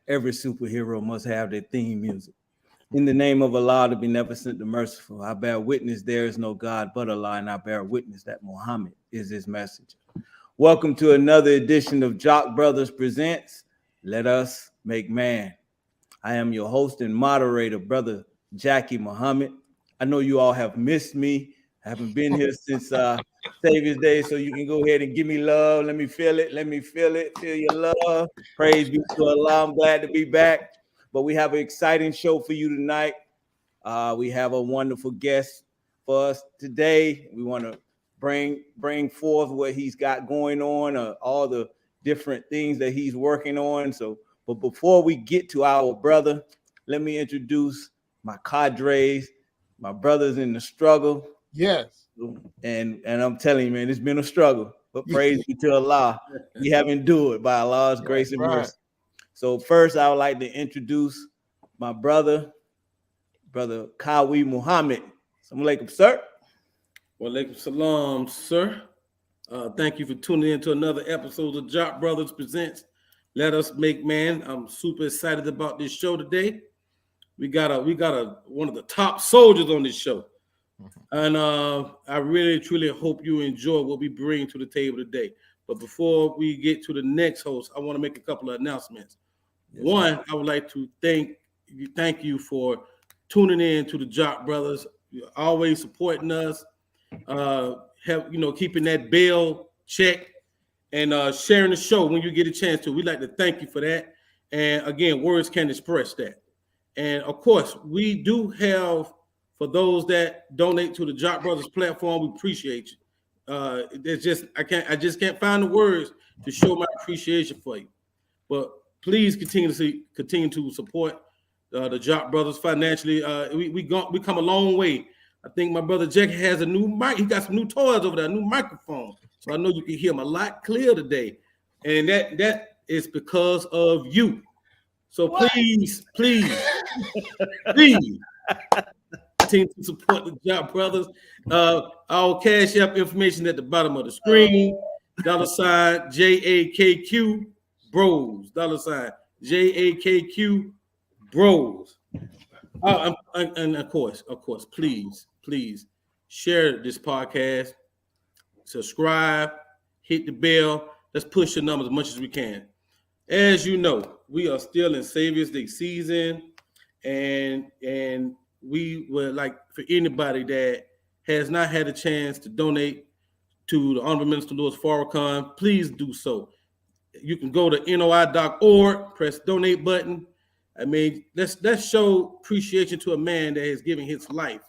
Every superhero must have their theme music. In the name of Allah, the beneficent, the merciful, I bear witness there is no God but Allah, and I bear witness that Muhammad is his messenger. Welcome to another edition of Jock Brothers Presents Let Us Make Man. I am your host and moderator, Brother Jackie Muhammad. I know you all have missed me. I haven't been here since Savior's Day, so you can go ahead and give me love. Let me feel it. Let me feel it. Feel your love. Praise be to Allah. I'm glad to be back. But we have an exciting show for you tonight. We have a wonderful guest for us today. We want to bring forth what he's got going on, all the different things that he's working on. But before we get to our brother, let me introduce my cadres, my brothers in the struggle. Yes. And I'm telling you, man, it's been a struggle. But praise be to Allah. We have endured by Allah's grace and mercy. So first, I would like to introduce my brother Kawi Muhammad. Assalamu alaikum, sir. Wa alaikum salam, sir. Thank you for tuning in to another episode of Jock Brothers Presents Let Us Make Man. I'm super excited about this show today. We got one of the top soldiers on this show. And I really, truly hope you enjoy what we bring to the table today. But before we get to the next host, I want to make a couple of announcements. Yes, one, I would like to thank you for tuning in to the Jock Brothers. You're always supporting us, keeping that bell check and sharing the show when you get a chance to. We'd like to thank you for that. And again, words can't express that. And of course, we do have, for those that donate to the Jock Brothers platform, we appreciate you. I just can't find the words to show my appreciation for you. But please continue to support the Jock Brothers financially. We come a long way. I think my brother Jack has a new mic. He got some new toys over there, a new microphone. So I know you can hear him a lot clearer today. And that is because of you. So please continue to support the Jock Brothers. Our Cash App information at the bottom of the screen. $ JAKQ Bros. $ JAKQ Bros. And of course, please share this podcast, subscribe, hit the bell. Let's push the numbers as much as we can. As you know, we are still in Savior's Day season, and we would like for anybody that has not had a chance to donate to the Honorable Minister Louis Farrakhan, please do so. You can go to NOI.org, press donate button. I mean, let's show appreciation to a man that has given his life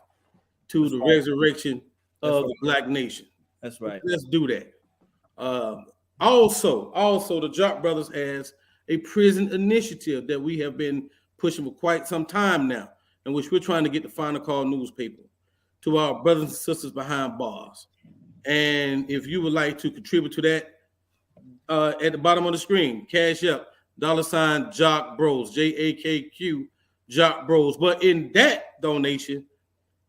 to the resurrection of the Black nation. That's right. Let's do that. Also, the Jock Brothers has a prison initiative that we have been pushing for quite some time now, in which we're trying to get the Final Call newspaper to our brothers and sisters behind bars. And if you would like to contribute to that, at the bottom of the screen, Cash App, $ Jock Bros, JAKQ Jock Bros. But in that donation,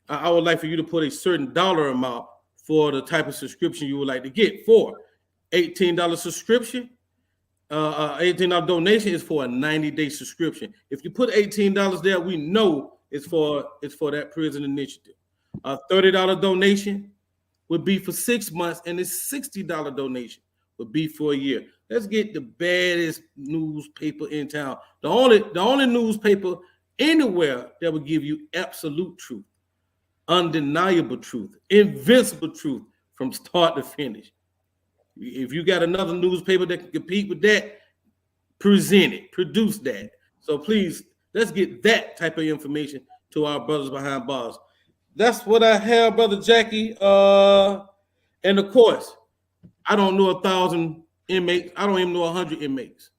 I would like for you to put a certain dollar amount for the type of subscription you would like to get. For $18 subscription, $18 donation is for a 90-day subscription. If you put $18 there, we know it's for that prison initiative. A $30 donation would be for 6 months, and a $60 donation would be for a year. Let's get the baddest newspaper in town. The only newspaper anywhere that will give you absolute truth, undeniable truth, invincible truth from start to finish. If you got another newspaper that can compete with that, present it, produce that. So please, let's get that type of information to our brothers behind bars. That's what I have, Brother Jackie. And of course, I don't know 1,000 inmates. I don't even know 100 inmates.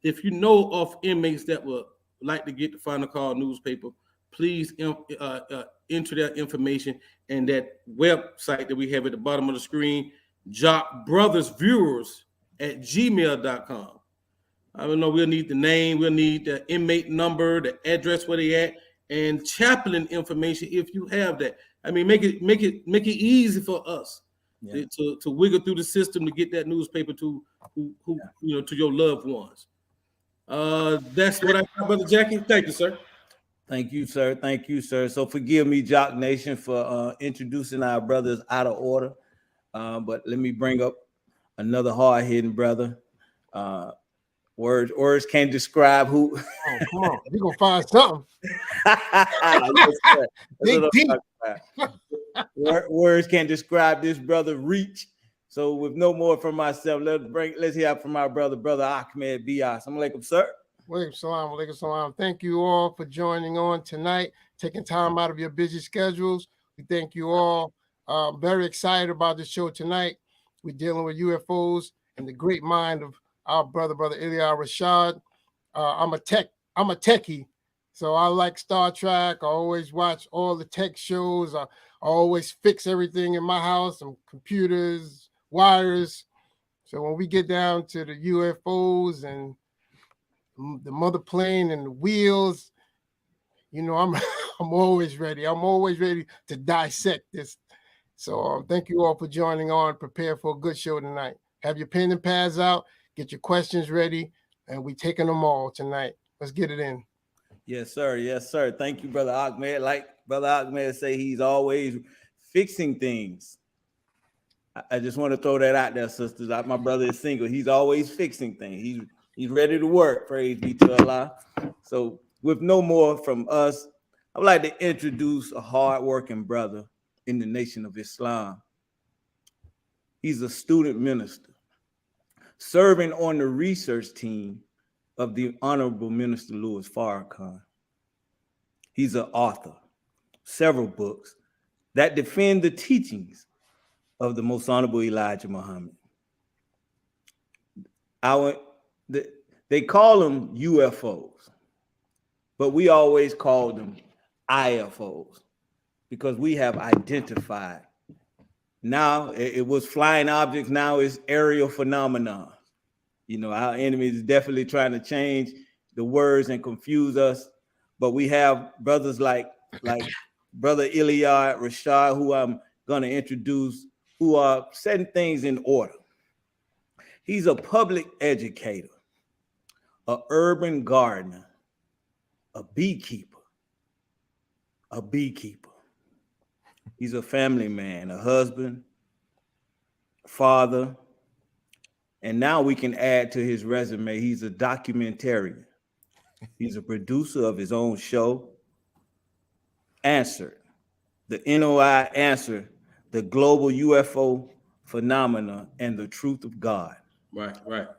If you know of inmates that would like to get the Final Call newspaper, please enter that information in that website that we have at the bottom of the screen, jockbrothersviewers@gmail.com. I don't know, we'll need the name, we'll need the inmate number, the address where they at, and chaplain information if you have that. I mean, make it easy for us to wiggle through the system to get that newspaper to to your loved ones. That's what I got, Brother Jackie. Thank you, sir. Thank you, sir. Thank you, sir. So forgive me, Jock Nation, for introducing our brothers out of order. But let me bring up another hard-hitting brother. Words can't describe who. Oh, come on. We're going to find something. Yes, sir. Dig deep. Words can't describe this brother reach. So with no more from myself, let's hear from our brother Ahmed Bias. Assalamu alaikum, sir. Walaikum salam, walaikum salam. Thank you all for joining on tonight, taking time out of your busy schedules. We thank you all. Very excited about the show tonight. We're dealing with UFOs and the great mind of our brother Ilya Rashad. I'm a techie, so I like Star Trek. I always watch all the tech shows. I always fix everything in my house, some computers, wires. So when we get down to the UFOs and the mother plane and the wheels, you know, I'm always ready. I'm always ready to dissect this. So thank you all for joining on. Prepare for a good show tonight. Have your pen and pads out. Get your questions ready, and we're taking them all tonight. Let's get it in. Yes, sir. Yes, sir. Thank you, Brother Ahmed. Like Brother Ahmed say, he's always fixing things. I just want to throw that out there, sisters. My brother is single. He's always fixing things. He's ready to work. Praise be to Allah. So with no more from us, I would like to introduce a hardworking brother in the Nation of Islam. He's a student minister, serving on the research team of the Honorable Minister Louis Farrakhan. He's an author, several books that defend the teachings of the Most Honorable Elijah Muhammad. They call them UFOs, but we always call them IFOs because we have identified. Now it was flying objects, now it's aerial phenomena. You know, our enemy is definitely trying to change the words and confuse us, but we have brothers like Brother Ilya Rashad, who I'm going to introduce, who are setting things in order. He's a public educator, an urban gardener, a beekeeper. He's a family man, a husband, father, and now we can add to his resume, he's a documentarian. He's a producer of his own show, Answered, the NOI Answer, the global UFO phenomena and the truth of God. Right.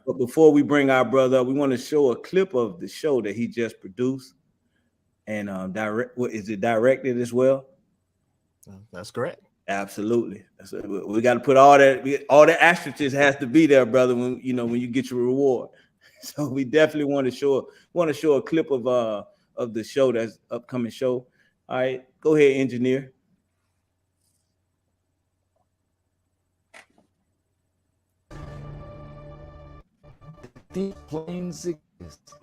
But before we bring our brother up, we want to show a clip of the show that he just produced. And is it directed as well? That's correct. Absolutely. We got to put all the asterisks has to be there, brother, when you get your reward. So we definitely want to show a clip of the show, that's upcoming show. All right, go ahead, engineer. These planes exist.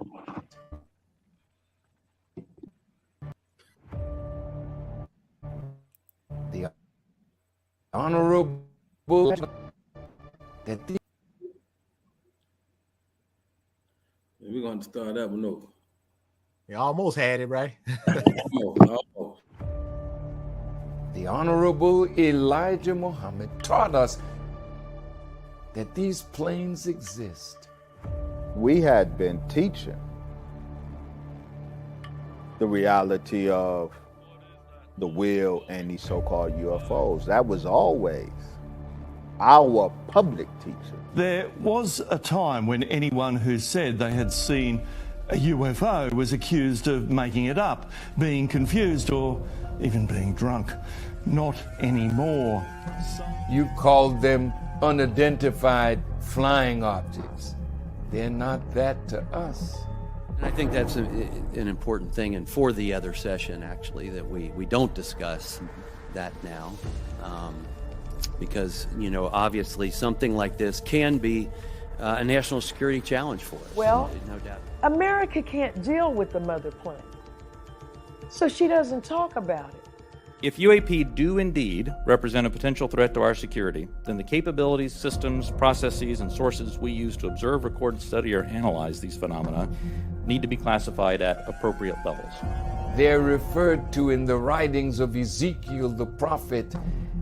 The honorable that these We're going to start that one over. You almost had it, right? Almost. the Honorable Elijah Muhammad taught us that these planes exist. We had been teaching the reality of the wheel and these so-called UFOs. That was always our public teaching. There was a time when anyone who said they had seen a UFO was accused of making it up, being confused, or even being drunk. Not anymore. You called them unidentified flying objects. They're not that to us. And I think that's an important thing, and for the other session, actually, that we don't discuss that now. Because, obviously something like this can be a national security challenge for us. Well, no doubt. America can't deal with the mother plane, so she doesn't talk about it. If UAP do indeed represent a potential threat to our security, then the capabilities, systems, processes, and sources we use to observe, record, study, or analyze these phenomena need to be classified at appropriate levels. They're referred to in the writings of Ezekiel the prophet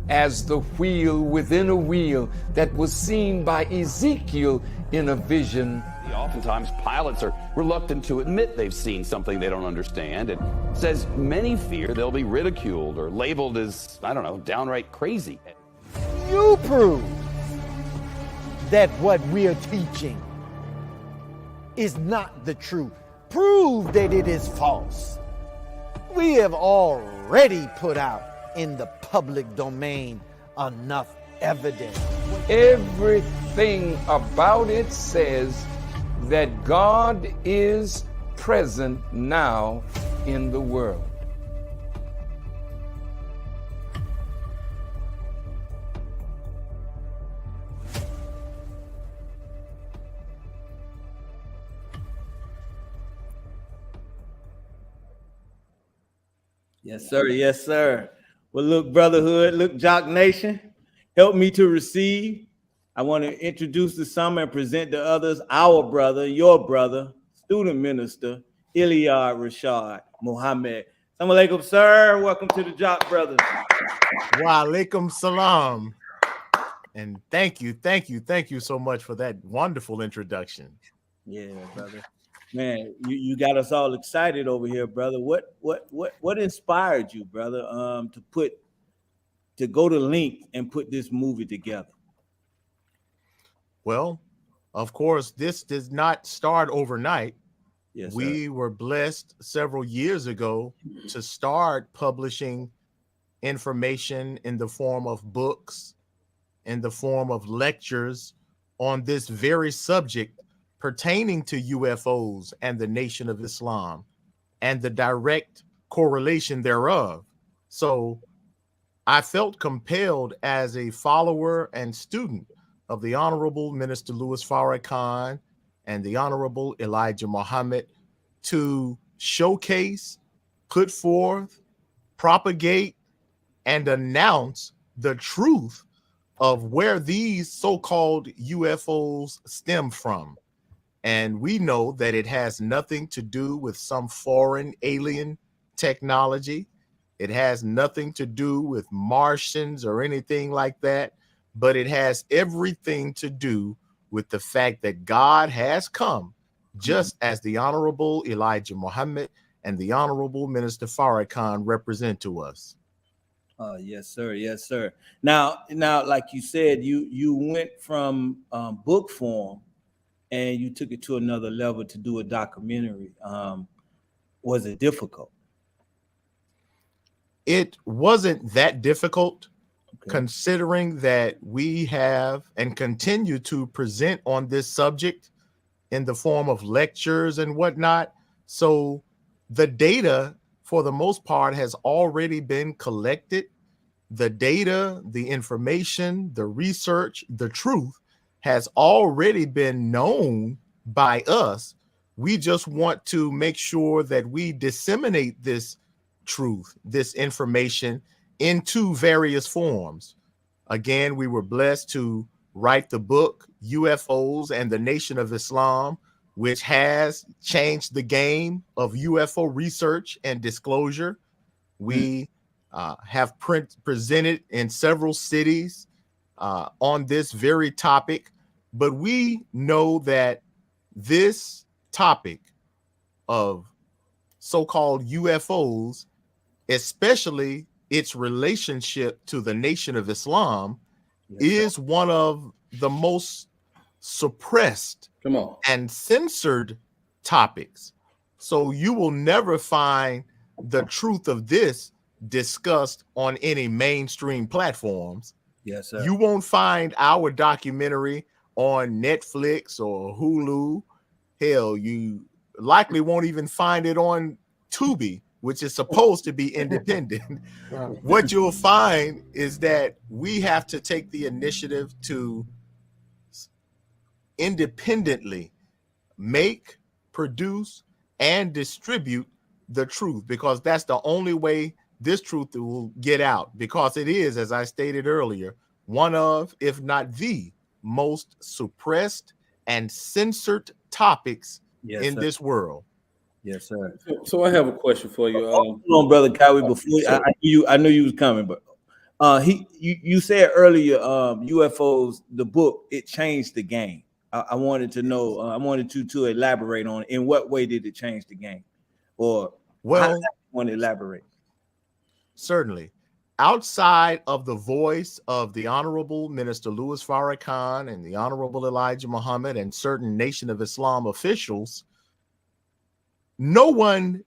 as the wheel within a wheel that was seen by Ezekiel in a vision. Oftentimes, pilots are reluctant to admit they've seen something they don't understand. It says many fear they'll be ridiculed or labeled as, I don't know, downright crazy. You prove that what we're teaching is not the truth. Prove that it is false. We have already put out in the public domain enough evidence. Everything about it says that God is present now in the world. Yes, sir. Yes, sir. Well, look, brotherhood, look, Jock Nation, help me to receive. I want to introduce to some and present to others our brother, your brother, student minister, Iliad Rashad Muhammad. Assalamu alaikum, sir. Welcome to the Jock Brothers. Wa alaikum salam. And thank you so much for that wonderful introduction. Yeah, brother. Man, you got us all excited over here, brother. What inspired you, brother, to go to length and put this movie together? Well, of course, this does not start overnight. Yes, we were blessed several years ago to start publishing information in the form of books, in the form of lectures on this very subject pertaining to UFOs and the Nation of Islam and the direct correlation thereof. So I felt compelled as a follower and student of the Honorable Minister Louis Farrakhan and the Honorable Elijah Muhammad to showcase, put forth, propagate, and announce the truth of where these so-called UFOs stem from. And we know that it has nothing to do with some foreign alien technology. It has nothing to do with Martians or anything like that, but it has everything to do with the fact that God has come, just as the Honorable Elijah Muhammad and the Honorable Minister Farrakhan represent to us. Yes, sir. Yes, sir. Now, like you said, you went from book form and you took it to another level to do a documentary. Was it difficult? It wasn't that difficult, considering that we have and continue to present on this subject in the form of lectures and whatnot. So the data, for the most part, has already been collected. The data, the information, the research, the truth has already been known by us. We just want to make sure that we disseminate this truth, this information into various forms. Again, we were blessed to write the book UFOs and the Nation of Islam, which has changed the game of UFO research and disclosure. We have presented in several cities on this very topic, but we know that this topic of so-called UFOs, especially its relationship to the Nation of Islam, is one of the most suppressed and censored topics. So you will never find the truth of this discussed on any mainstream platforms. Yes, sir. You won't find our documentary on Netflix or Hulu. Hell, you likely won't even find it on Tubi, which is supposed to be independent. What you'll find is that we have to take the initiative to independently make, produce, and distribute the truth, because that's the only way this truth will get out, because it is, as I stated earlier, one of, if not the most suppressed and censored topics in this world. Yes, sir. So I have a question for you. Hold on, brother Cowie. Before I knew you was coming, but you said earlier, UFOs, the book, it changed the game. I wanted to know. I wanted to elaborate on it. In what way did it change the game, or well, want to elaborate? Certainly. Outside of the voice of the Honorable Minister Louis Farrakhan and the Honorable Elijah Muhammad and certain Nation of Islam officials, no one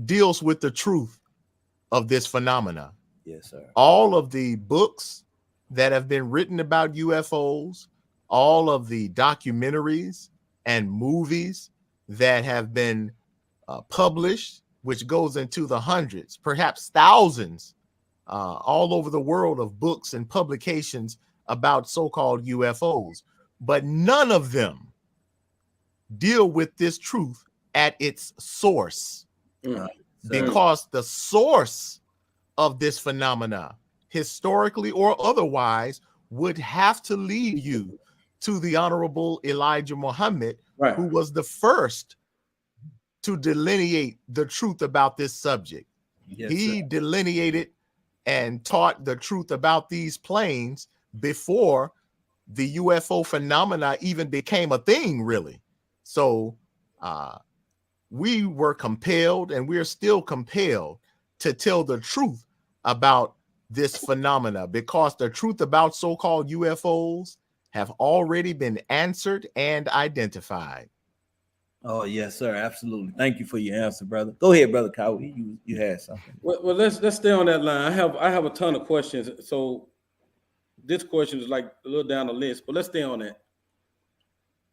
deals with the truth of this phenomena. Yes, sir. All of the books that have been written about UFOs, all of the documentaries and movies that have been published, which goes into the hundreds, perhaps thousands, all over the world of books and publications about so-called UFOs, but none of them deal with this truth at its source, because the source of this phenomena, historically or otherwise, would have to lead you to the Honorable Elijah Muhammad, who was the first to delineate the truth about this subject. He delineated and taught the truth about these planes before the UFO phenomena even became a thing, really. So we were compelled, and we're still compelled, to tell the truth about this phenomena, because the truth about so-called UFOs have already been answered and identified. Oh, yes, sir. Absolutely. Thank you for your answer, brother. Go ahead, brother Cowie. You had something. Well, let's stay on that line. I have a ton of questions. So this question is like a little down the list, but let's stay on that.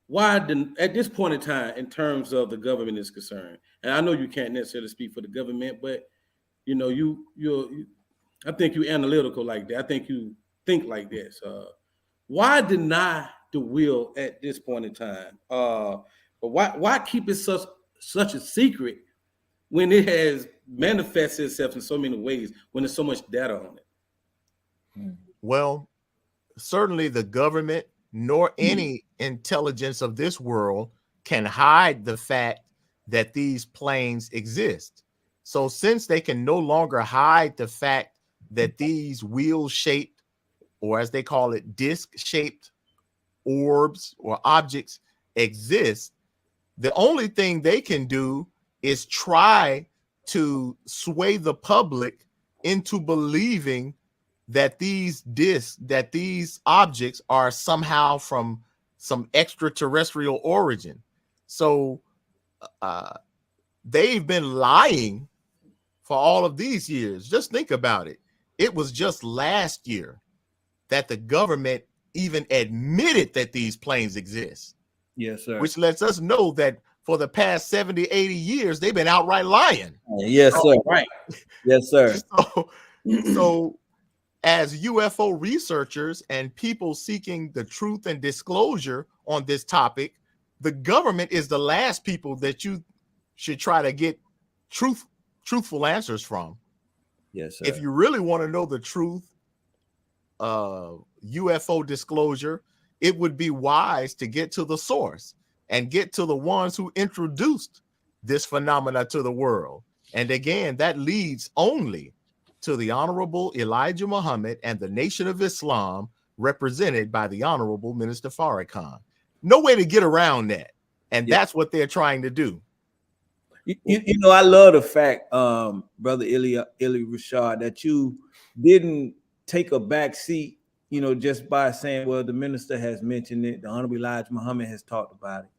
Why at this point in time, in terms of the government is concerned, and I know you can't necessarily speak for the government, but you know, I think you're analytical like that. I think you think like this. Why deny the will at this point in time? But why keep it such a secret when it has manifested itself in so many ways, when there's so much data on it? Well, certainly the government nor any intelligence of this world can hide the fact that these planes exist. So since they can no longer hide the fact that these wheel-shaped, or as they call it, disc-shaped orbs or objects exist, the only thing they can do is try to sway the public into believing that these discs, that these objects are somehow from some extraterrestrial origin. So they've been lying for all of these years. Just think about it. It was just last year that the government even admitted that these planes exist. Yes, sir. Which lets us know that for the past 70, 80 years, they've been outright lying. Yes, sir. Right. Yes, sir. So as UFO researchers and people seeking the truth and disclosure on this topic, the government is the last people that you should try to get truthful answers from. Yes, sir. If you really want to know the truth, UFO disclosure, it would be wise to get to the source and get to the ones who introduced this phenomena to the world. And again, that leads only to the Honorable Elijah Muhammad and the Nation of Islam, represented by the Honorable Minister Farrakhan. No way to get around that. And that's what they're trying to do. You know, I love the fact, Brother Ili Rashad, that you didn't take a back seat, you know, just by saying, well, the minister has mentioned it, the Honorable Elijah Muhammad has talked about it,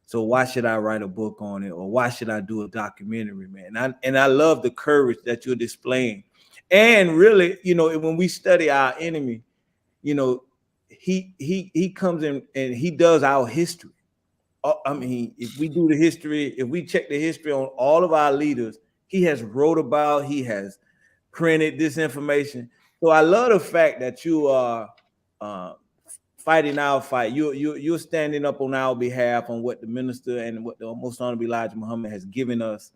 so why should I write a book on it, or why should I do a documentary, man? And I love the courage that you're displaying. And really, you know, when we study our enemy, you know, he comes in and he does our history. I mean, if we do the history, if we check the history on all of our leaders, he has wrote about, he has printed this information. So I love the fact that you are fighting our fight. You're standing up on our behalf on what the minister and what the Most Honorable Elijah Muhammad has given us,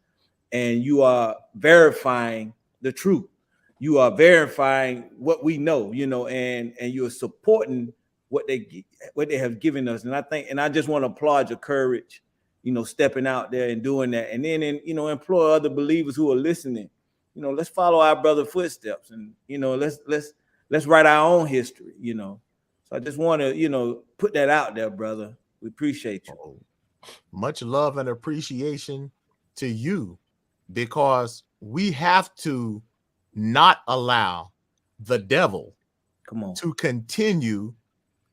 and you are verifying the truth. you are verifying what we know, you know, and you're supporting what they have given us. And I just want to applaud your courage, you know, stepping out there and doing that. And then, you know, employ other believers who are listening. You know, let's follow our brother's footsteps, and, you know, let's write our own history, you know. So I just want to, you know, put that out there, brother. We appreciate you. Much love and appreciation to you, because we have to not allow the devil to continue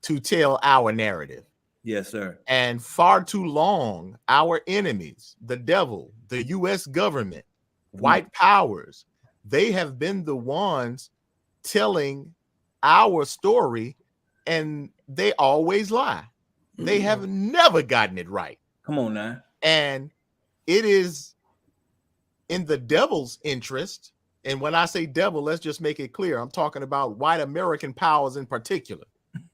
to tell our narrative. Yes, sir. And far too long, our enemies, the devil, the U.S. government, white powers, they have been the ones telling our story, and they always lie. They have never gotten it right. Come on now. And it is in the devil's interest. And when I say devil, let's just make it clear. I'm talking about white American powers in particular,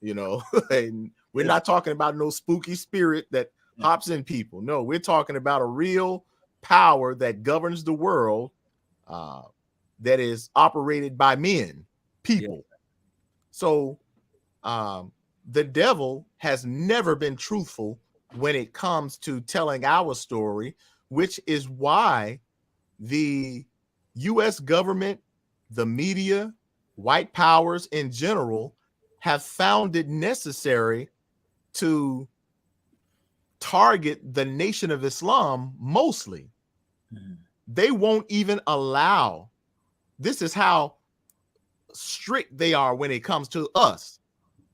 you know, and we're not talking about no spooky spirit that hops in people. No, we're talking about a real power that governs the world, that is operated by men, people. So the devil has never been truthful when it comes to telling our story, which is why the U.S. government, the media, white powers in general have found it necessary to target the Nation of Islam mostly. They won't even allow, this is how strict they are when it comes to us.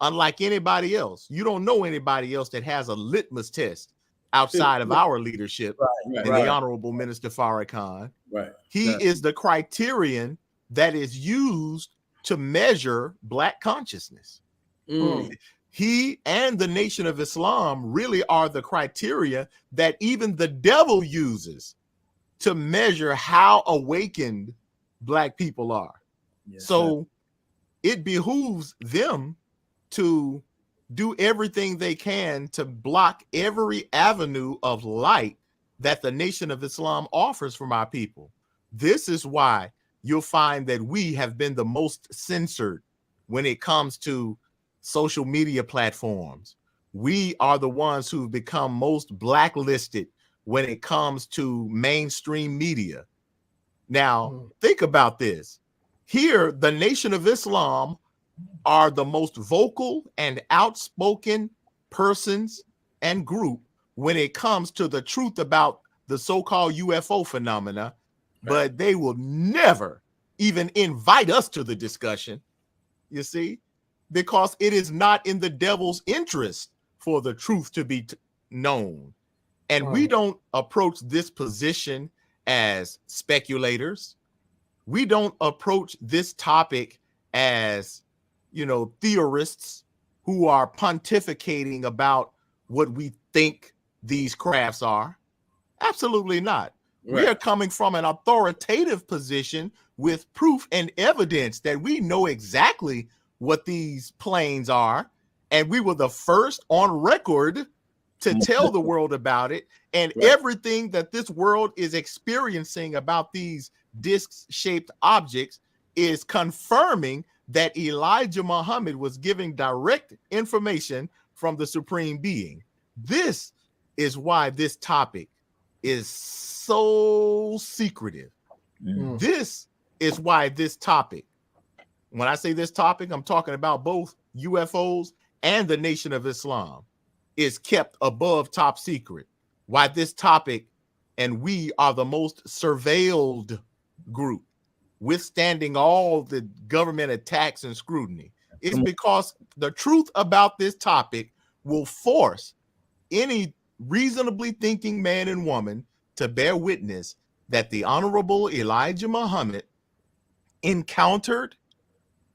Unlike anybody else, you don't know anybody else that has a litmus test outside of our leadership, the Honorable Minister Farrakhan. He is the criterion that is used to measure Black consciousness. He and the Nation of Islam really are the criteria that even the devil uses to measure how awakened Black people are. So it behooves them to do everything they can to block every avenue of light that the Nation of Islam offers from our people. This is why you'll find that we have been the most censored when it comes to social media platforms. We are the ones who've become most blacklisted when it comes to mainstream media. Now, think about this. Here, the Nation of Islam are the most vocal and outspoken persons and group when it comes to the truth about the so-called UFO phenomena, but they will never even invite us to the discussion, you see, because it is not in the devil's interest for the truth to be known. And we don't approach this position as speculators. We don't approach this topic as, you know, theorists who are pontificating about what we think these crafts are. Absolutely not. We are coming from an authoritative position with proof and evidence that we know exactly what these planes are. And we were the first on record to tell the world about it. And everything that this world is experiencing about these disc-shaped objects is confirming that Elijah Muhammad was giving direct information from the Supreme Being. This is why this topic is so secretive. This is why this topic, when I say this topic, I'm talking about both UFOs and the Nation of Islam, is kept above top secret. Why this topic, and we are the most surveilled group, withstanding all the government attacks and scrutiny. It's because the truth about this topic will force any reasonably thinking man and woman to bear witness that the Honorable Elijah Muhammad encountered,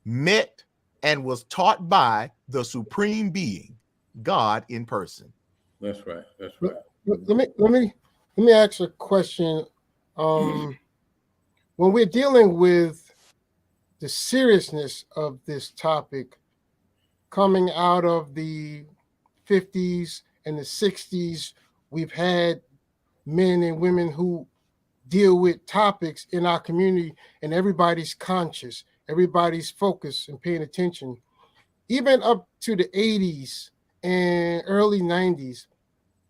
met, and was taught by the Supreme Being, God in person. That's right. That's right. Let me ask a question. When we're dealing with the seriousness of this topic, coming out of the 50s and the 60s, we've had men and women who deal with topics in our community, and everybody's conscious, everybody's focused and paying attention, even up to the 80s and early 90s.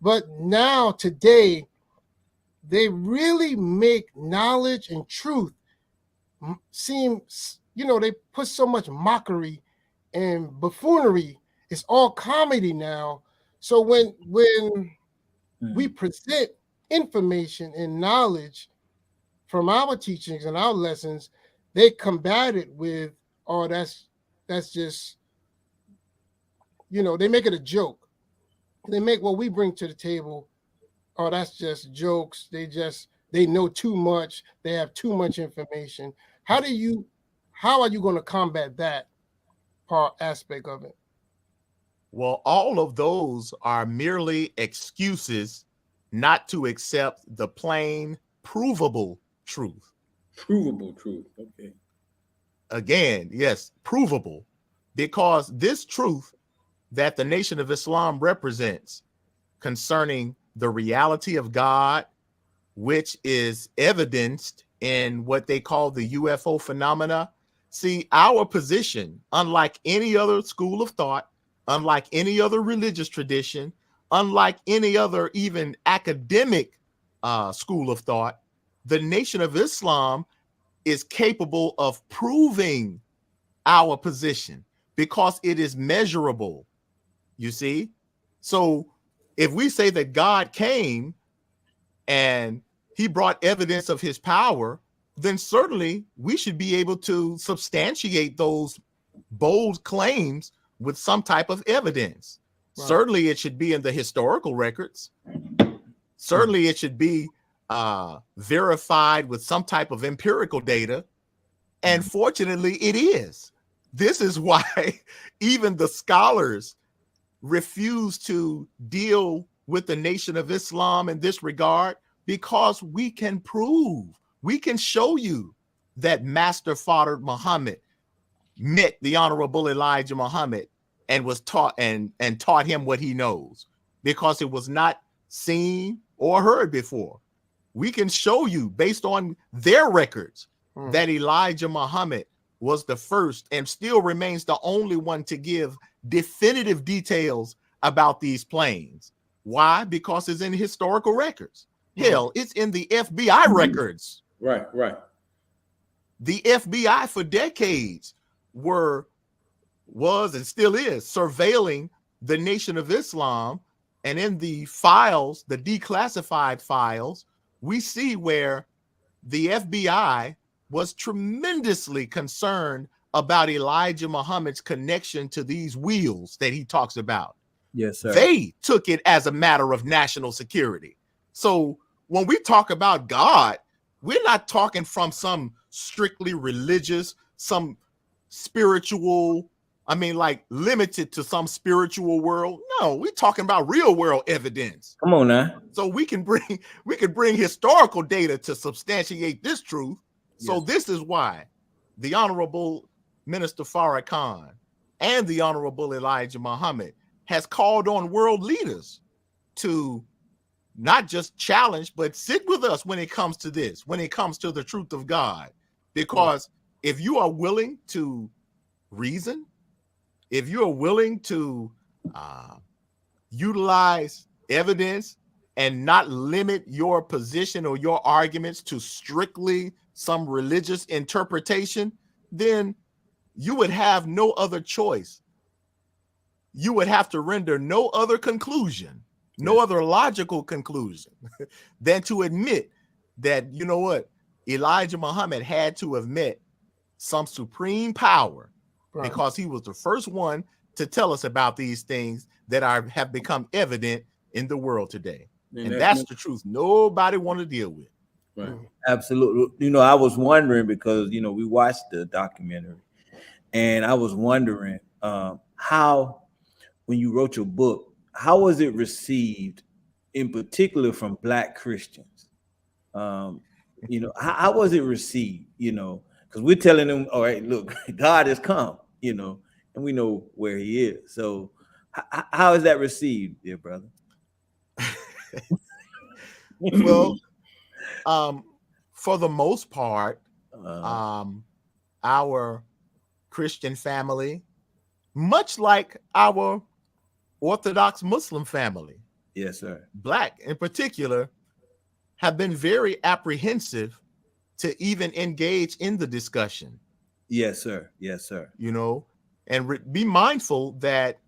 But now, today, they really make knowledge and truth seem, they put so much mockery and buffoonery. It's all comedy now. So when we present information and knowledge from our teachings and our lessons, they combat it with, oh, that's just, they make it a joke. They make what we bring to the table, oh, that's just jokes. They know too much. They have too much information. How are you going to combat that aspect of it? Well, all of those are merely excuses not to accept the plain, provable truth. Provable truth. Okay. Again, yes, provable, because this truth that the Nation of Islam represents concerning the reality of God, which is evidenced in what they call the UFO phenomena. See, our position, unlike any other school of thought, unlike any other religious tradition, unlike any other even academic school of thought, the Nation of Islam is capable of proving our position because it is measurable. You see? So if we say that God came and he brought evidence of his power, then certainly we should be able to substantiate those bold claims with some type of evidence. Right. Certainly it should be in the historical records. Certainly it should be verified with some type of empirical data. And fortunately it is. This is why even the scholars refuse to deal with the Nation of Islam in this regard, because we can prove, we can show you that Master Father Muhammad met the Honorable Elijah Muhammad and was taught and taught him what he knows, because it was not seen or heard before. We can show you based on their records that Elijah Muhammad was the first and still remains the only one to give definitive details about these planes. Why? Because it's in historical records. Hell, it's in the FBI records. Right. The FBI for decades was and still is surveilling the Nation of Islam. And in the files, the declassified files, we see where the FBI was tremendously concerned about Elijah Muhammad's connection to these wheels that he talks about. Yes, sir. They took it as a matter of national security. So when we talk about God, we're not talking from some strictly religious, some spiritual, like limited to some spiritual world. No, we're talking about real world evidence. Come on now. So we can bring historical data to substantiate this truth. So yes. This is why the Honorable Minister Farrakhan and the Honorable Elijah Muhammad has called on world leaders to not just challenge, but sit with us when it comes to this, when it comes to the truth of God. Because if you are willing to reason, if you are willing to utilize evidence and not limit your position or your arguments to strictly some religious interpretation, then you would have no other choice. You would have to render no other conclusion, no other logical conclusion than to admit that, you know what, Elijah Muhammad had to have met some supreme power, because he was the first one to tell us about these things that have become evident in the world today. And that's the truth nobody want to deal with. Right. Absolutely. I was wondering, because, we watched the documentary, and I was wondering how, when you wrote your book, how was it received, in particular from Black Christians? How was it received? Because we're telling them, all right, look, God has come, and we know where he is. So how is that received, dear brother? Well, for the most part, our Christian family, much like our Orthodox Muslim family, Yes, sir. Black in particular, have been very apprehensive to even engage in the discussion. Yes, sir. Yes, sir. You know, and be mindful that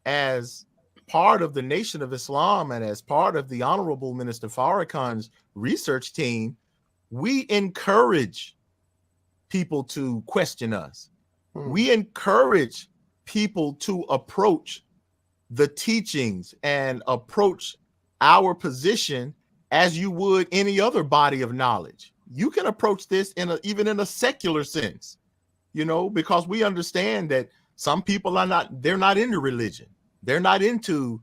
as part of the Nation of Islam and as part of the Honorable Minister Farrakhan's research team, we encourage people to question us. We encourage people to approach the teachings and approach our position as you would any other body of knowledge. You can approach this even in a secular sense, you know, because we understand that some people they're not into religion. They're not into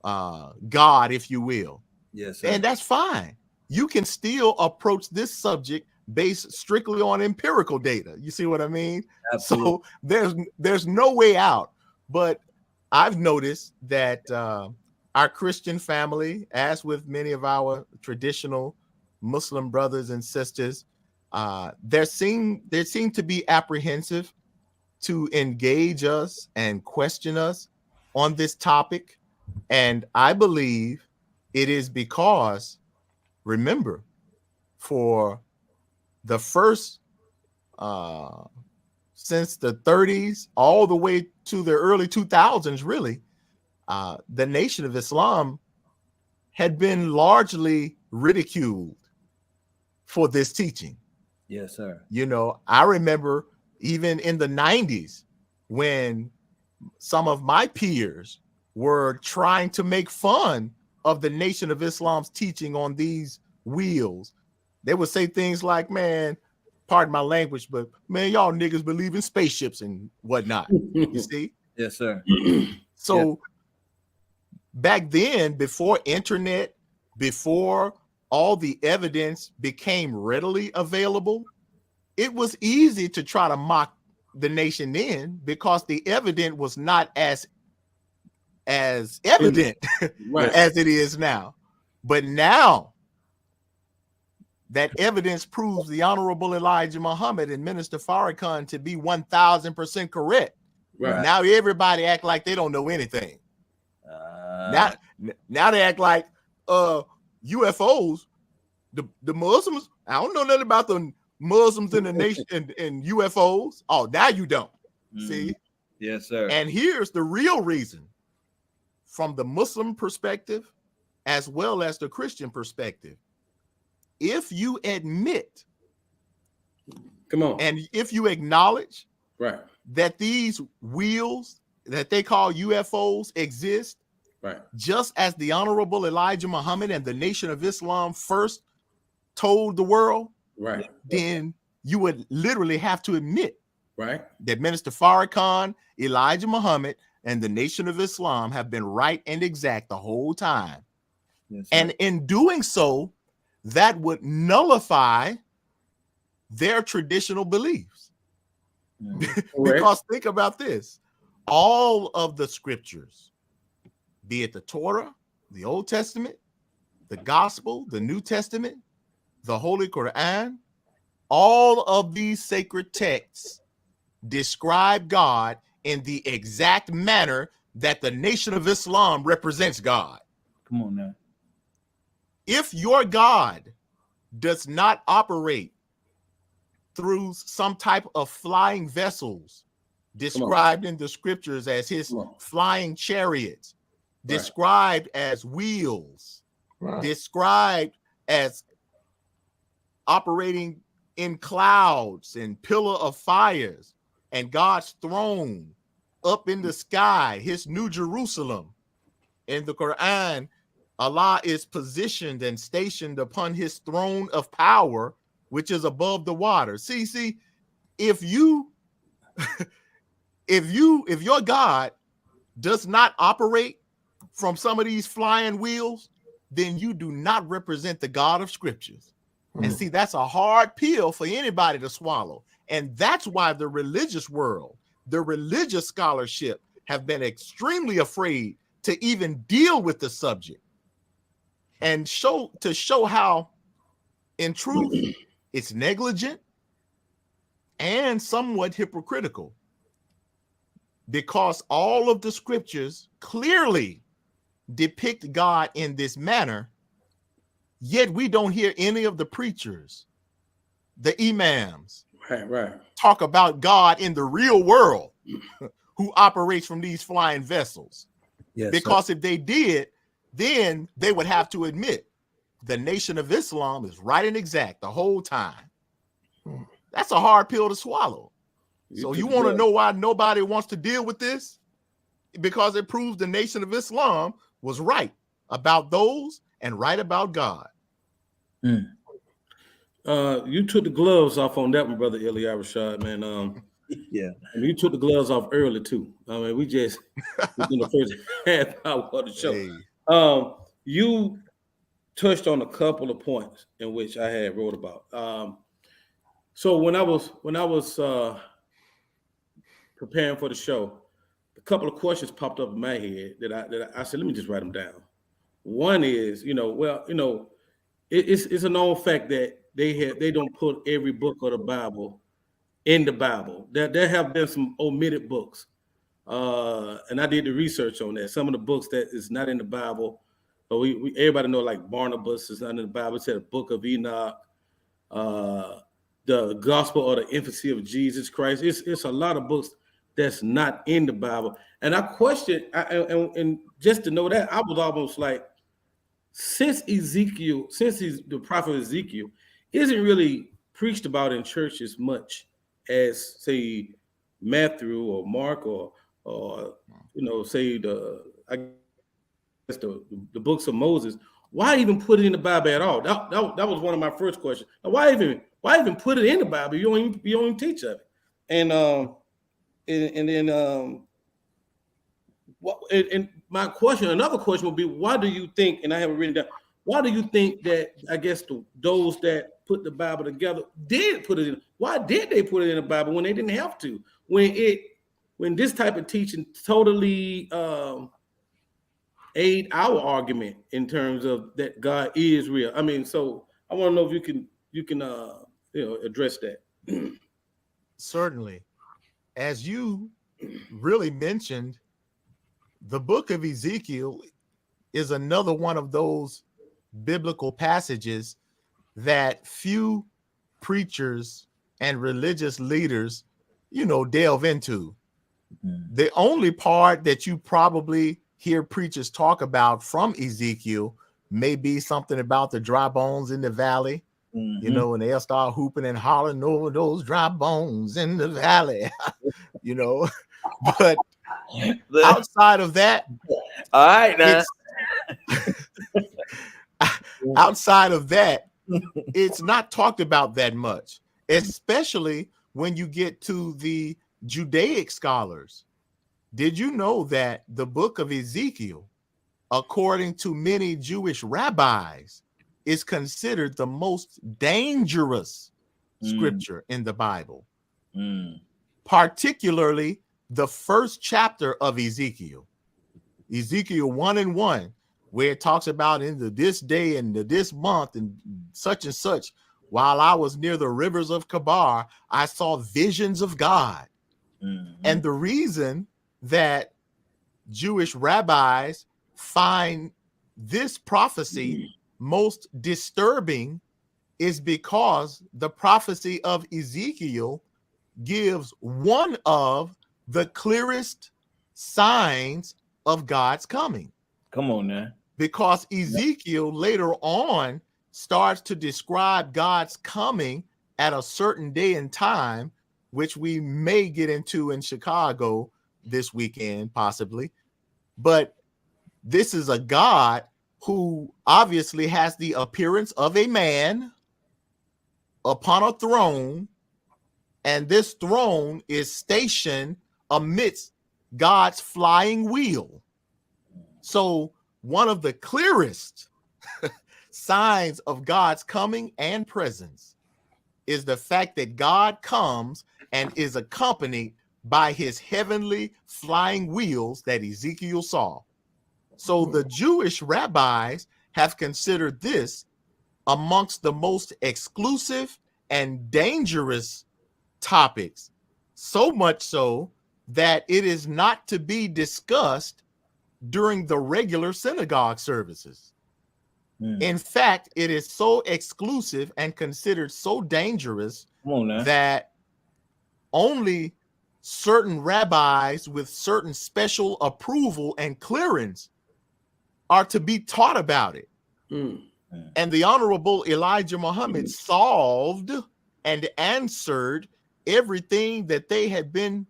God, if you will. Yes, sir. And that's fine. You can still approach this subject based strictly on empirical data. You see what I mean? Absolutely. So there's no way out. But I've noticed that our Christian family, as with many of our traditional Muslim brothers and sisters, they seem to be apprehensive to engage us and question us on this topic. And I believe it is because, remember, for the first since the 30s all the way to the early 2000s, really, the Nation of Islam had been largely ridiculed for this teaching. Yes, sir. You know, I remember even in the 90s when some of my peers were trying to make fun of the Nation of Islam's teaching on these wheels. They would say things like, man, pardon my language, but man, y'all niggas believe in spaceships and whatnot. You see? Yes, sir. So back then, before internet, before all the evidence became readily available, it was easy to try to mock the nation then because the evidence was not as evident as it is now. But now that evidence proves the Honorable Elijah Muhammad and Minister Farrakhan to be 1000% correct. Right. Now everybody act like they don't know anything. Now they act like UFOs, the Muslims. I don't know nothing about the Muslims in the nation and UFOs. Oh, now you don't. See? Yes, sir. And here's the real reason from the Muslim perspective as well as the Christian perspective. If you admit, and if you acknowledge that these wheels that they call UFOs exist, just as the Honorable Elijah Muhammad and the Nation of Islam first told the world, then you would literally have to admit that Minister Farrakhan, Elijah Muhammad, and the Nation of Islam have been right and exact the whole time. Yes, and in doing so, that would nullify their traditional beliefs. Because think about this. All of the scriptures, be it the Torah, the Old Testament, the Gospel, the New Testament, the Holy Quran, all of these sacred texts describe God in the exact manner that the Nation of Islam represents God. Come on now. If your God does not operate through some type of flying vessels described in the scriptures as his flying chariots, described as wheels, described as operating in clouds and pillar of fires, and God's throne up in the sky, his New Jerusalem. In the Quran, Allah is positioned and stationed upon his throne of power, which is above the water. See, if your God does not operate from some of these flying wheels, then you do not represent the God of scriptures. And see, that's a hard pill for anybody to swallow. And that's why the religious world, the religious scholarship have been extremely afraid to even deal with the subject and show how, in truth, It's negligent and somewhat hypocritical, because all of the scriptures clearly depict God in this manner, yet we don't hear any of the preachers, the imams, Right. talk about God in the real world who operates from these flying vessels. Yes, Because if they did, then they would have to admit the Nation of Islam is right and exact the whole time. That's a hard pill to swallow. So you want to know why nobody wants to deal with this? Because it proves the Nation of Islam was right about those and right about God. Mm. You took the gloves off on that one, brother Eliyahu Rashad, man. Yeah. And you took the gloves off early too. I mean, within the first half hour of the show. Hey. You touched on a couple of points in which I had wrote about. So when I was preparing for the show, a couple of questions popped up in my head that I said, let me just write them down. One is, it's a known fact that they don't put every book of the Bible in the Bible. There have been some omitted books, and I did the research on that. Some of the books that is not in the Bible, but we everybody know, like Barnabas is not in the Bible. It said a Book of Enoch, the Gospel or the Infancy of Jesus Christ. It's a lot of books that's not in the Bible, and I question. And just to know that, I was almost like, since the prophet Ezekiel isn't really preached about in church as much as, say, Matthew or Mark or say the books of Moses. Why even put it in the Bible at all? That was one of my first questions. Now, why even put it in the Bible? You don't even teach of it. And another question would be, why do you think, and I haven't written down, why do you think that, I guess, those that put the Bible together did put it in? Why did they put it in the Bible when they didn't have to? When this type of teaching totally aid our argument in terms of that God is real. I mean, so I want to know if you can address that. Certainly. As you really mentioned, the book of Ezekiel is another one of those biblical passages that few preachers and religious leaders, delve into. Mm-hmm. The only part that you probably hear preachers talk about from Ezekiel may be something about the dry bones in the valley, mm-hmm. And they'll start hooping and hollering over those dry bones in the valley, but outside of that, all right, now. Outside of that, it's not talked about that much, especially when you get to the Judaic scholars. Did you know that the book of Ezekiel, according to many Jewish rabbis, is considered the most dangerous scripture in the Bible? Particularly the first chapter of Ezekiel 1:1, where it talks about into this day and this month and such, while I was near the rivers of Kabar, I saw visions of God. Mm-hmm. And the reason that Jewish rabbis find this prophecy most disturbing is because the prophecy of Ezekiel gives one of the clearest signs of God's coming. Come on now. Because Ezekiel later on starts to describe God's coming at a certain day and time, which we may get into in Chicago this weekend, possibly. But this is a God who obviously has the appearance of a man upon a throne, and this throne is stationed amidst God's flying wheel. So one of the clearest signs of God's coming and presence is the fact that God comes and is accompanied by his heavenly flying wheels that Ezekiel saw. So the Jewish rabbis have considered this amongst the most exclusive and dangerous topics, so much so that it is not to be discussed during the regular synagogue services. In fact, it is so exclusive and considered so dangerous that only certain rabbis with certain special approval and clearance are to be taught about it. And the Honorable Elijah Muhammad solved and answered everything that they had been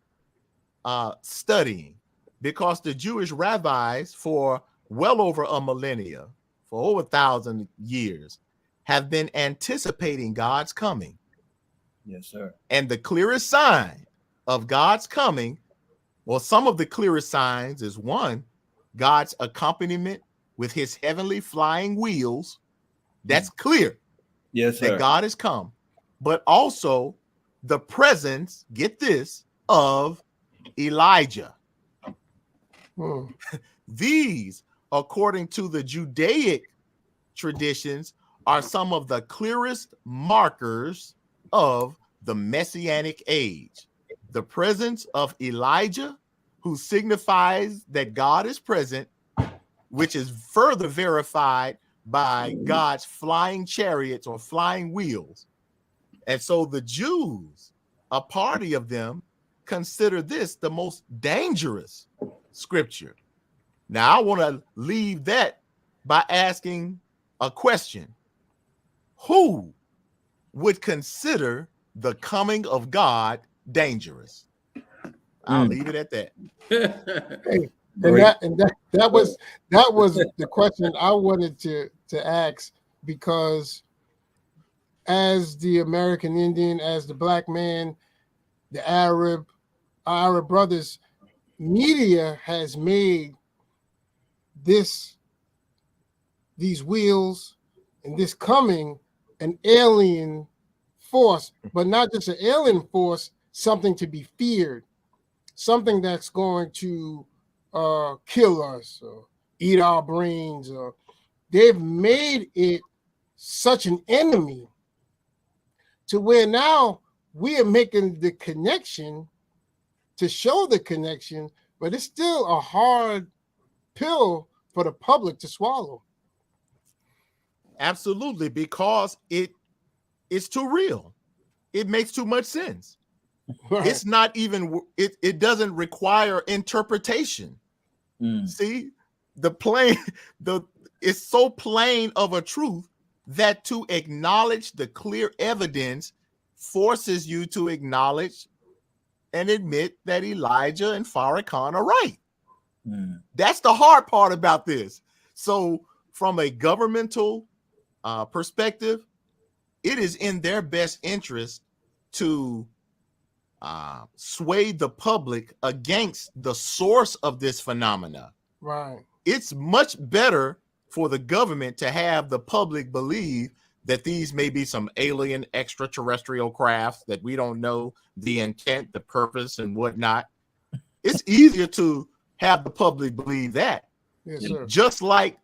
studying, because the Jewish rabbis for well over a millennia, for over 1,000 years, have been anticipating God's coming. Yes, sir. And the clearest sign of God's coming, well, some of the clearest signs is, one, God's accompaniment with his heavenly flying wheels. That's clear. Yes, sir. That God has come. But also the presence, get this, of Elijah. These, according to the Judaic traditions, are some of the clearest markers of the Messianic age. The presence of Elijah, who signifies that God is present, which is further verified by God's flying chariots or flying wheels. And so the Jews, a party of them, consider this the most dangerous scripture. Now, I want to leave that by asking a question. Who would consider the coming of God dangerous? I'll leave it at that. That was the question I wanted to ask, because as the American Indian, as the black man, the Arab brothers, media has made these wheels and this coming an alien force, but not just an alien force, something to be feared, something that's going to kill us or eat our brains. Or they've made it such an enemy to where now we are making the connection to show the connection, but it's still a hard pill for the public to swallow. Absolutely, because it's too real. It makes too much sense. Right. It's not even, it doesn't require interpretation. See, it's so plain of a truth that to acknowledge the clear evidence forces you to acknowledge and admit that Elijah and Farrakhan are right. That's the hard part about this. So from a governmental perspective, it is in their best interest to sway the public against the source of this phenomena. Right. It's much better for the government to have the public believe that these may be some alien extraterrestrial crafts that we don't know the intent, the purpose, and whatnot. It's easier to have the public believe that. Yes, sir. Just like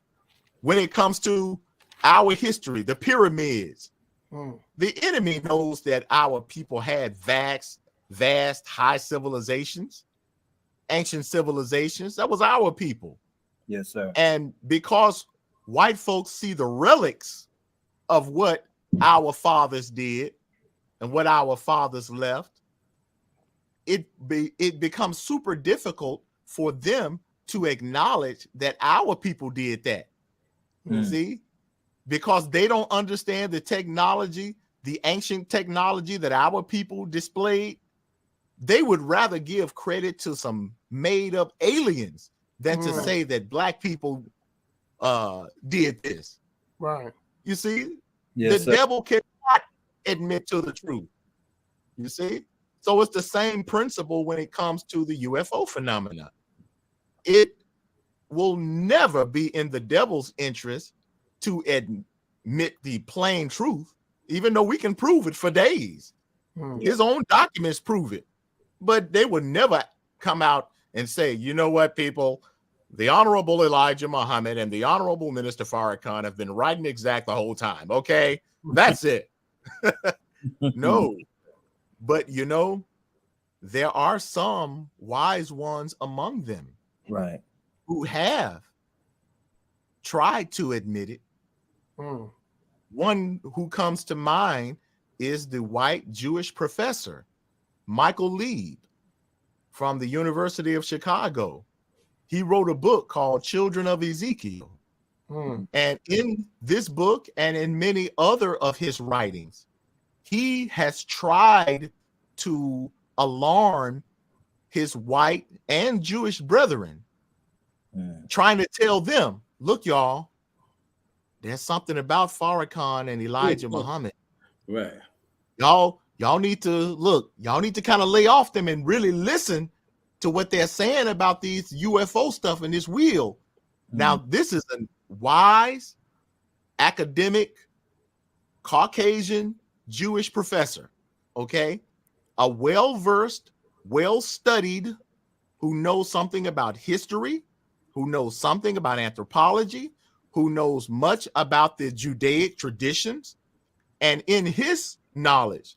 when it comes to our history, the pyramids, the enemy knows that our people had vast high civilizations, ancient civilizations. That was our people. Yes, sir. And because white folks see the relics of what our fathers did and what our fathers left, it becomes super difficult for them to acknowledge that our people did that. See, because they don't understand the technology, the ancient technology that our people displayed. They would rather give credit to some made up aliens than to say that black people did this. Right. You see, yes, the devil cannot admit to the truth. You see, so it's the same principle when it comes to the UFO phenomena. It will never be in the devil's interest to admit the plain truth, even though we can prove it for days. His own documents prove it. But they would never come out and say, you know what, people, the Honorable Elijah Muhammad and the Honorable Minister Farrakhan have been right and exact the whole time. Okay, that's it. No, but you know, there are some wise ones among them, Right. who have tried to admit it. One who comes to mind is the white Jewish professor, Michael Lieb, from the University of Chicago. He wrote a book called Children of Ezekiel. And in this book and in many other of his writings, he has tried to alarm his white and Jewish brethren, trying to tell them, look, y'all, there's something about Farrakhan and Elijah Muhammad. Right. Y'all need to look, y'all need to kind of lay off them and really listen to what they're saying about these UFO stuff and this wheel. Now, this is a wise, academic, Caucasian Jewish professor, okay? A well-versed, well-studied, who knows something about history, who knows something about anthropology, who knows much about the Judaic traditions. And in his knowledge,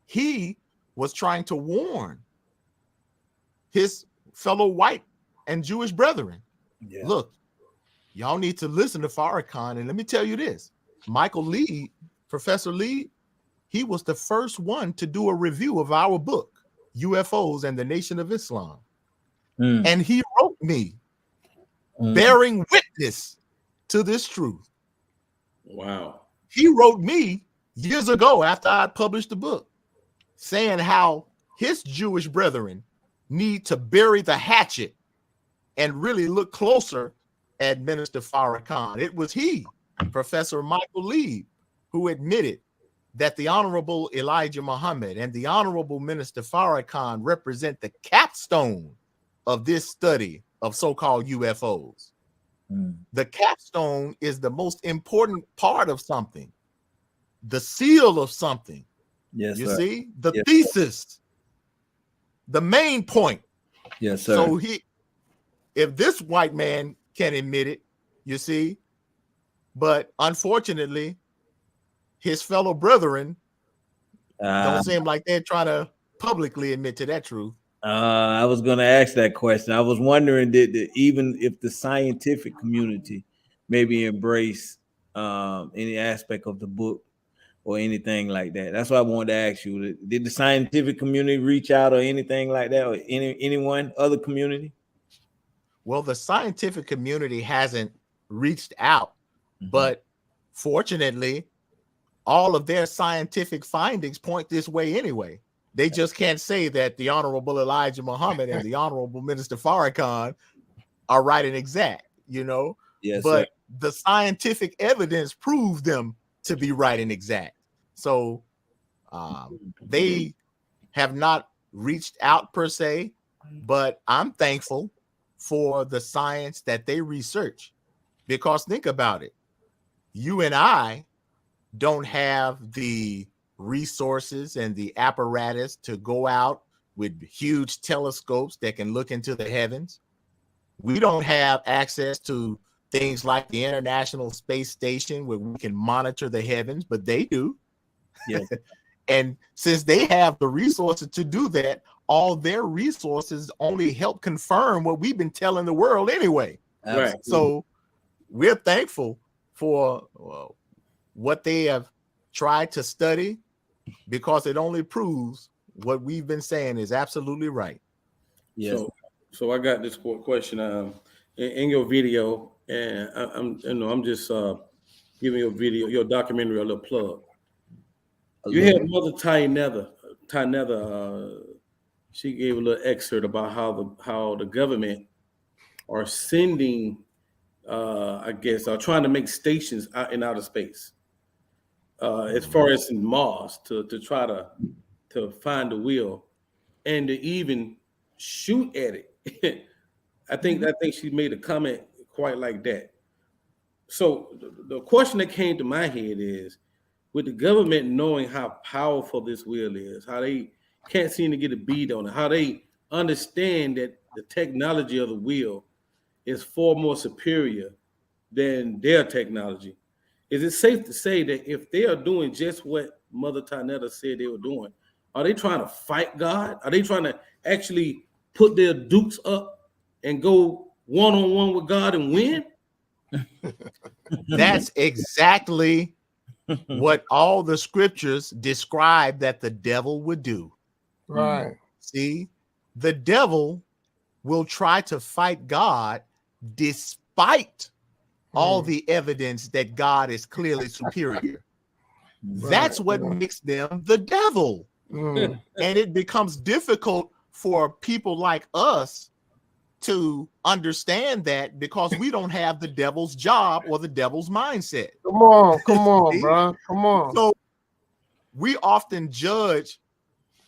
he was trying to warn his fellow white and Jewish brethren. Look, y'all need to listen to Farrakhan. And let me tell you this, Michael Lee, Professor Lee, he was the first one to do a review of our book, UFOs and the Nation of Islam. And he wrote me, bearing witness to this truth. Wow. He wrote me years ago after I published the book, saying how his Jewish brethren need to bury the hatchet and really look closer at Minister Farrakhan. It was he, Professor Michael Lieb, who admitted that the Honorable Elijah Muhammad and the Honorable Minister Farrakhan represent the capstone of this study of so-called UFOs. The capstone is the most important part of something, the seal of something. Yes, you sir. see, the Yes, thesis, the main point. Yes, sir. So if this white man can admit it, you see, but unfortunately, his fellow brethren don't seem like they're trying to publicly admit to that truth. I was going to ask that question. I was wondering did even if the scientific community maybe embrace any aspect of the book or anything like that. That's why I wanted to ask you. Did the scientific community reach out or anything like that, or anyone, other community? Well, the scientific community hasn't reached out, but fortunately, all of their scientific findings point this way anyway. They just can't say that the Honorable Elijah Muhammad and the Honorable Minister Farrakhan are right and exact, you know? Yes, but sir. The scientific evidence proves them to be right and exact. So they have not reached out per se, but I'm thankful for the science that they research, because think about it. You and I don't have the resources and the apparatus to go out with huge telescopes that can look into the heavens. We don't have access to things like the International Space Station where we can monitor the heavens, but they do. Yes. And since they have the resources to do that, all their resources only help confirm what we've been telling the world anyway. Right. So we're thankful for what they have tried to study, because it only proves what we've been saying is absolutely right. Yes. So I got this question in your video, and I'm just giving your video, your documentary, a little plug. You had Mother Ty Nether. She gave a little excerpt about how the government are sending, trying to make stations out in outer space. As far as in Mars to try to find the wheel and to even shoot at it. I think she made a comment quite like that. So the question that came to my head is, with the government knowing how powerful this wheel is, how they can't seem to get a beat on it, how they understand that the technology of the wheel is far more superior than their technology, is it safe to say that if they are doing just what Mother Tanetta said they were doing, are they trying to fight God? Are they trying to actually put their dukes up and go one-on-one with God and win? That's exactly what all the scriptures describe that the devil would do. Right. See, the devil will try to fight God despite all the evidence that God is clearly superior. That's what makes them the devil. And it becomes difficult for people like us to understand that because we don't have the devil's job or the devil's mindset. Come on, bro. Come on. So we often judge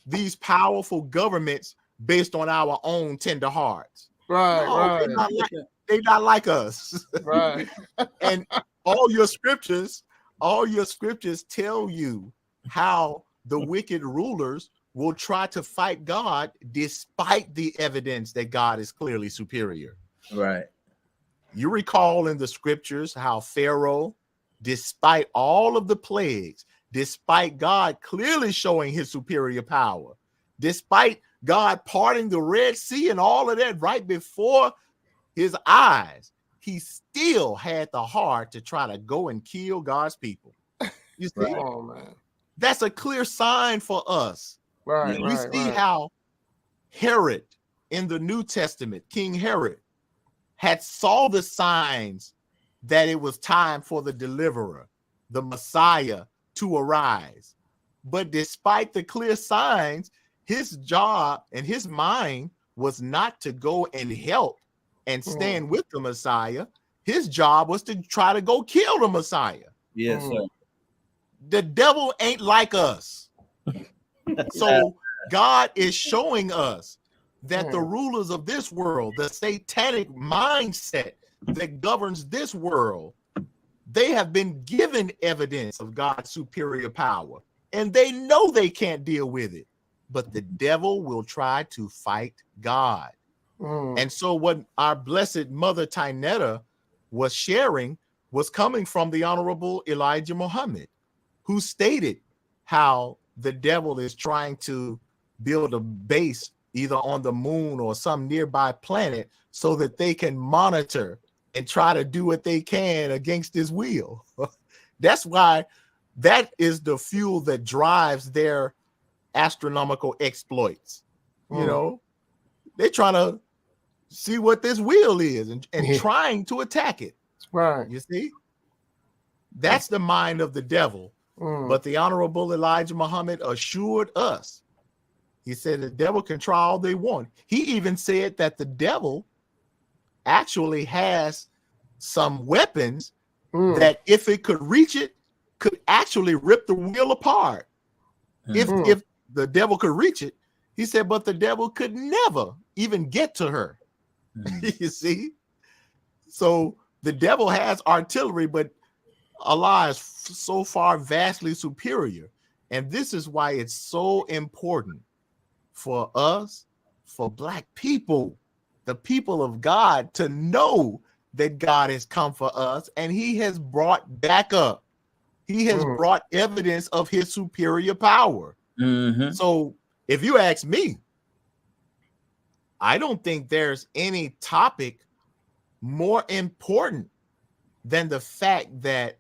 these powerful governments based on our own tender hearts. Right, No, right. They're not like us. Right. And all your scriptures tell you how the wicked rulers will try to fight God despite the evidence that God is clearly superior. Right. You recall in the scriptures how Pharaoh, despite all of the plagues, despite God clearly showing his superior power, despite God parting the Red Sea and all of that right before his eyes, he still had the heart to try to go and kill God's people. You see? Oh, man. That's a clear sign for us. Right, We see how Herod in the New Testament, King Herod, had saw the signs that it was time for the deliverer, the Messiah, to arise. But despite the clear signs, his job and his mind was not to go and help and stand with the Messiah. His job was to try to go kill the Messiah. Yes, sir. The devil ain't like us. So God is showing us that the rulers of this world, the satanic mindset that governs this world, they have been given evidence of God's superior power, and they know they can't deal with it. But the devil will try to fight God. And so what our blessed Mother Tanetta was sharing was coming from the Honorable Elijah Muhammad, who stated how the devil is trying to build a base either on the moon or some nearby planet so that they can monitor and try to do what they can against his will. That's why that is the fuel that drives their astronomical exploits. You know, they're trying to see what this will is and trying to attack it. Right. You see? That's the mind of the devil. But the Honorable Elijah Muhammad assured us, he said the devil can try all they want. He even said that the devil actually has some weapons that if it could reach it, could actually rip the wheel apart. If the devil could reach it, he said, but the devil could never even get to her. You see? So the devil has artillery, but Allah is so far vastly superior. And this is why it's so important for us, for Black people, the people of God, to know that God has come for us and he has brought back up. He has brought evidence of his superior power. So if you ask me, I don't think there's any topic more important than the fact that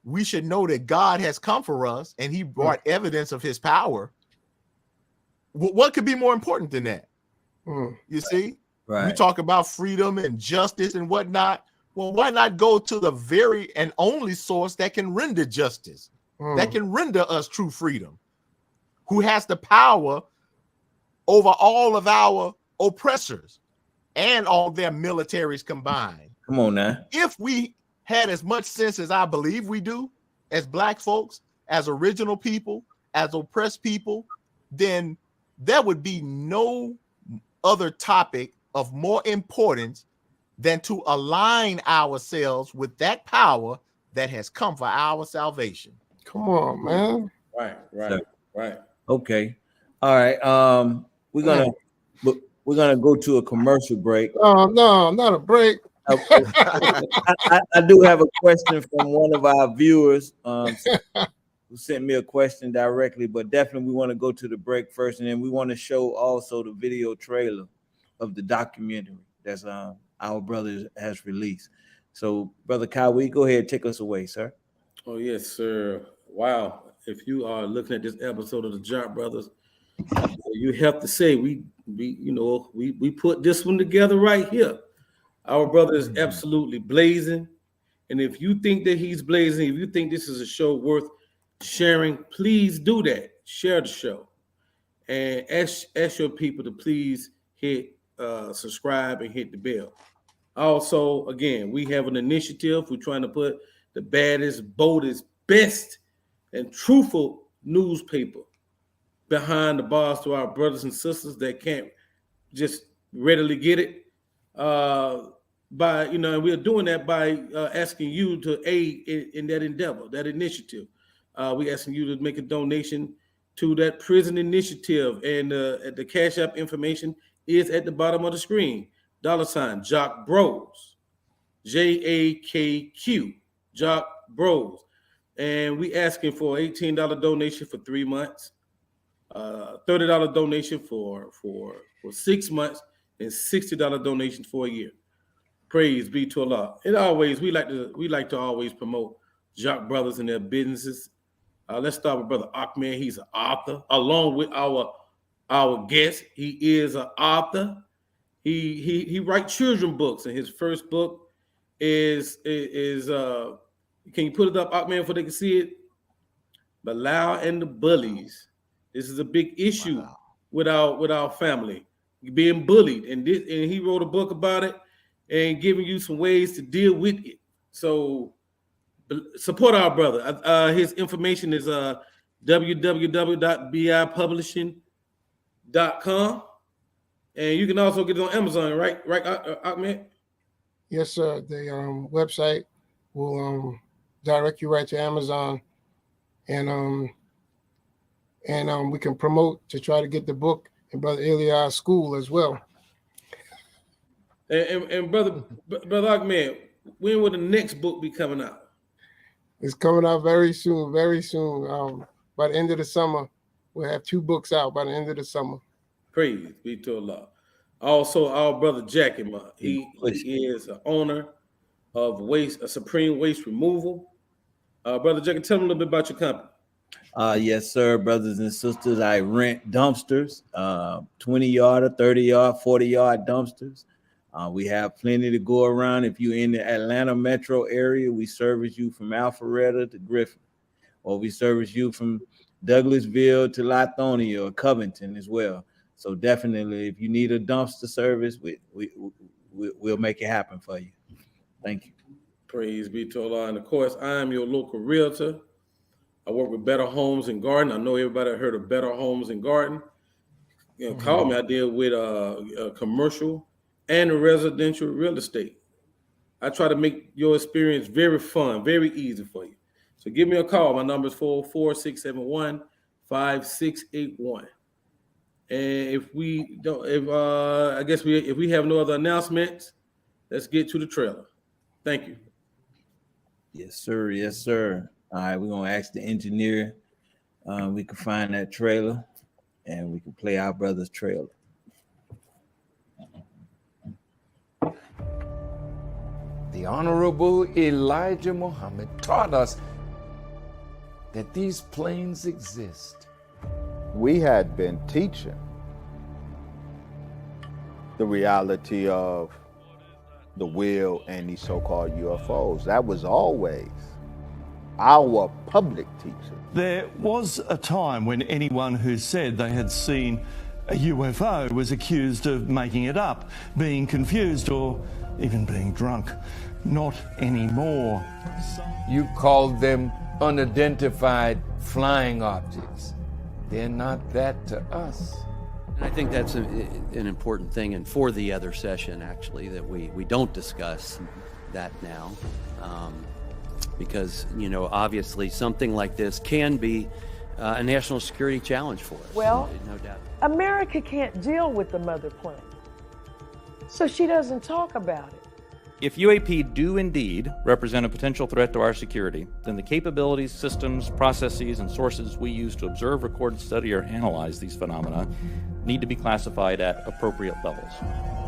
we should know that God has come for us and he brought evidence of his power. What could be more important than that? You see? Right. We talk about freedom and justice and whatnot. Well, why not go to the very and only source that can render justice, that can render us true freedom, who has the power over all of our oppressors and all their militaries combined. Come on now. If we had as much sense as I believe we do, as Black folks, as original people, as oppressed people, then there would be no other topic of more importance than to align ourselves with that power that has come for our salvation. Come on, man. Right. Okay. All right. We're gonna go to a commercial break. Oh, no, not a break. I do have a question from one of our viewers. who sent me a question directly, but definitely we want to go to the break first, and then we want to show also the video trailer of the documentary that's our brother has released. So, Brother Kyle, go ahead, take us away, sir. Oh, yes, sir. Wow. If you are looking at this episode of the Jock Brothers, you have to say we put this one together right here. Our brother is absolutely blazing. And if you think that he's blazing, if you think this is a show worth sharing, please do that. Share the show. And ask your people to please hit subscribe and hit the bell. Also, again, we have an initiative. We're trying to put the baddest, boldest, best, and truthful newspaper behind the bars to our brothers and sisters that can't just readily get it. And we're doing that by asking you to aid in that endeavor, that initiative. We're asking you to make a donation to that prison initiative, and the Cash App information is at the bottom of the screen. $ Jock Bros, JAKQ, Jock Bros, and we asking for $18 donation for 3 months, $30 donation for 6 months, and $60 donation for a year. Praise be to Allah. And always we like to always promote Jock Brothers and their businesses. Let's start with Brother Ahmed. He's an author, along with our guest. He is an author. He writes children books, and his first book is can you put it up, Ahmed, so they can see it? Bilal and the Bullies. This is a big issue with our family being bullied, and he wrote a book about it and giving you some ways to deal with it. So support our brother. His information is www.bipublishing.com, and you can also get it on Amazon, right, Ahmed? Yes, sir. The website will direct you right to Amazon, and we can promote to try to get the book in Brother Elias' school as well. And brother Ahmed, when will the next book be coming out? It's coming out very soon, very soon. By the end of the summer, we'll have 2 books out by the end of the summer. Praise be to Allah. Also, our brother Jakima, he is an owner of Supreme Waste Removal. Brother Jackie, tell me a little bit about your company. Yes, sir, brothers and sisters. I rent dumpsters, 20-yard, 30-yard, 40-yard dumpsters. We have plenty to go around. If you're in the Atlanta metro area, we service you from Alpharetta to Griffin, or we service you from Douglasville to Lithonia or Covington as well. So definitely, if you need a dumpster service, we'll make it happen for you. Thank you. Praise be to Allah. And of course, I am your local realtor. I work with Better Homes and Garden. I know everybody heard of Better Homes and Garden. Call me. I deal with commercial and residential real estate. I try to make your experience very fun, very easy for you. So give me a call. My number is 44671-5681. And if we have no other announcements, let's get to the trailer. Thank you. Yes, sir. Yes, sir. All right, we're gonna ask the engineer. We can find that trailer, and we can play our brother's trailer. The Honorable Elijah Muhammad taught us that these planes exist. We had been teaching the reality of the wheel and these so-called UFOs. That was always our public teaching. There was a time when anyone who said they had seen a UFO was accused of making it up, being confused, or even being drunk. Not anymore. You called them unidentified flying objects. They're not that to us. And I think that's an important thing, and for the other session, actually, that we don't discuss that now. Because, obviously something like this can be a national security challenge for us. Well, no doubt. America can't deal with the mother planet, so she doesn't talk about it. If UAP do indeed represent a potential threat to our security, then the capabilities, systems, processes, and sources we use to observe, record, study, or analyze these phenomena need to be classified at appropriate levels.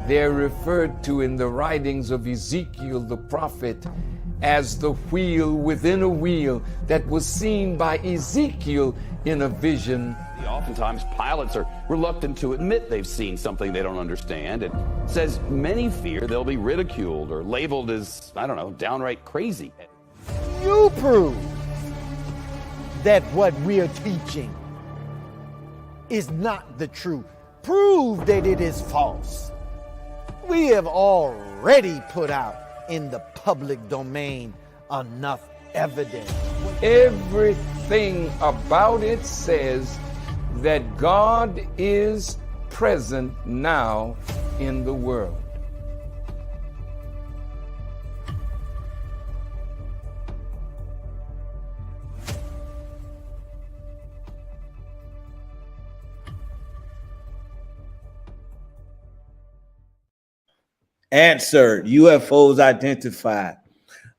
They're referred to in the writings of Ezekiel the prophet as the wheel within a wheel that was seen by Ezekiel in a vision. Oftentimes, pilots are reluctant to admit they've seen something they don't understand. It says many fear they'll be ridiculed or labeled as, I don't know, downright crazy. You prove that what we're teaching is not the truth. Prove that it is false. We have already put out in the public domain enough evidence. Everything about it says that God is present now in the world. Answered. UFOs identified.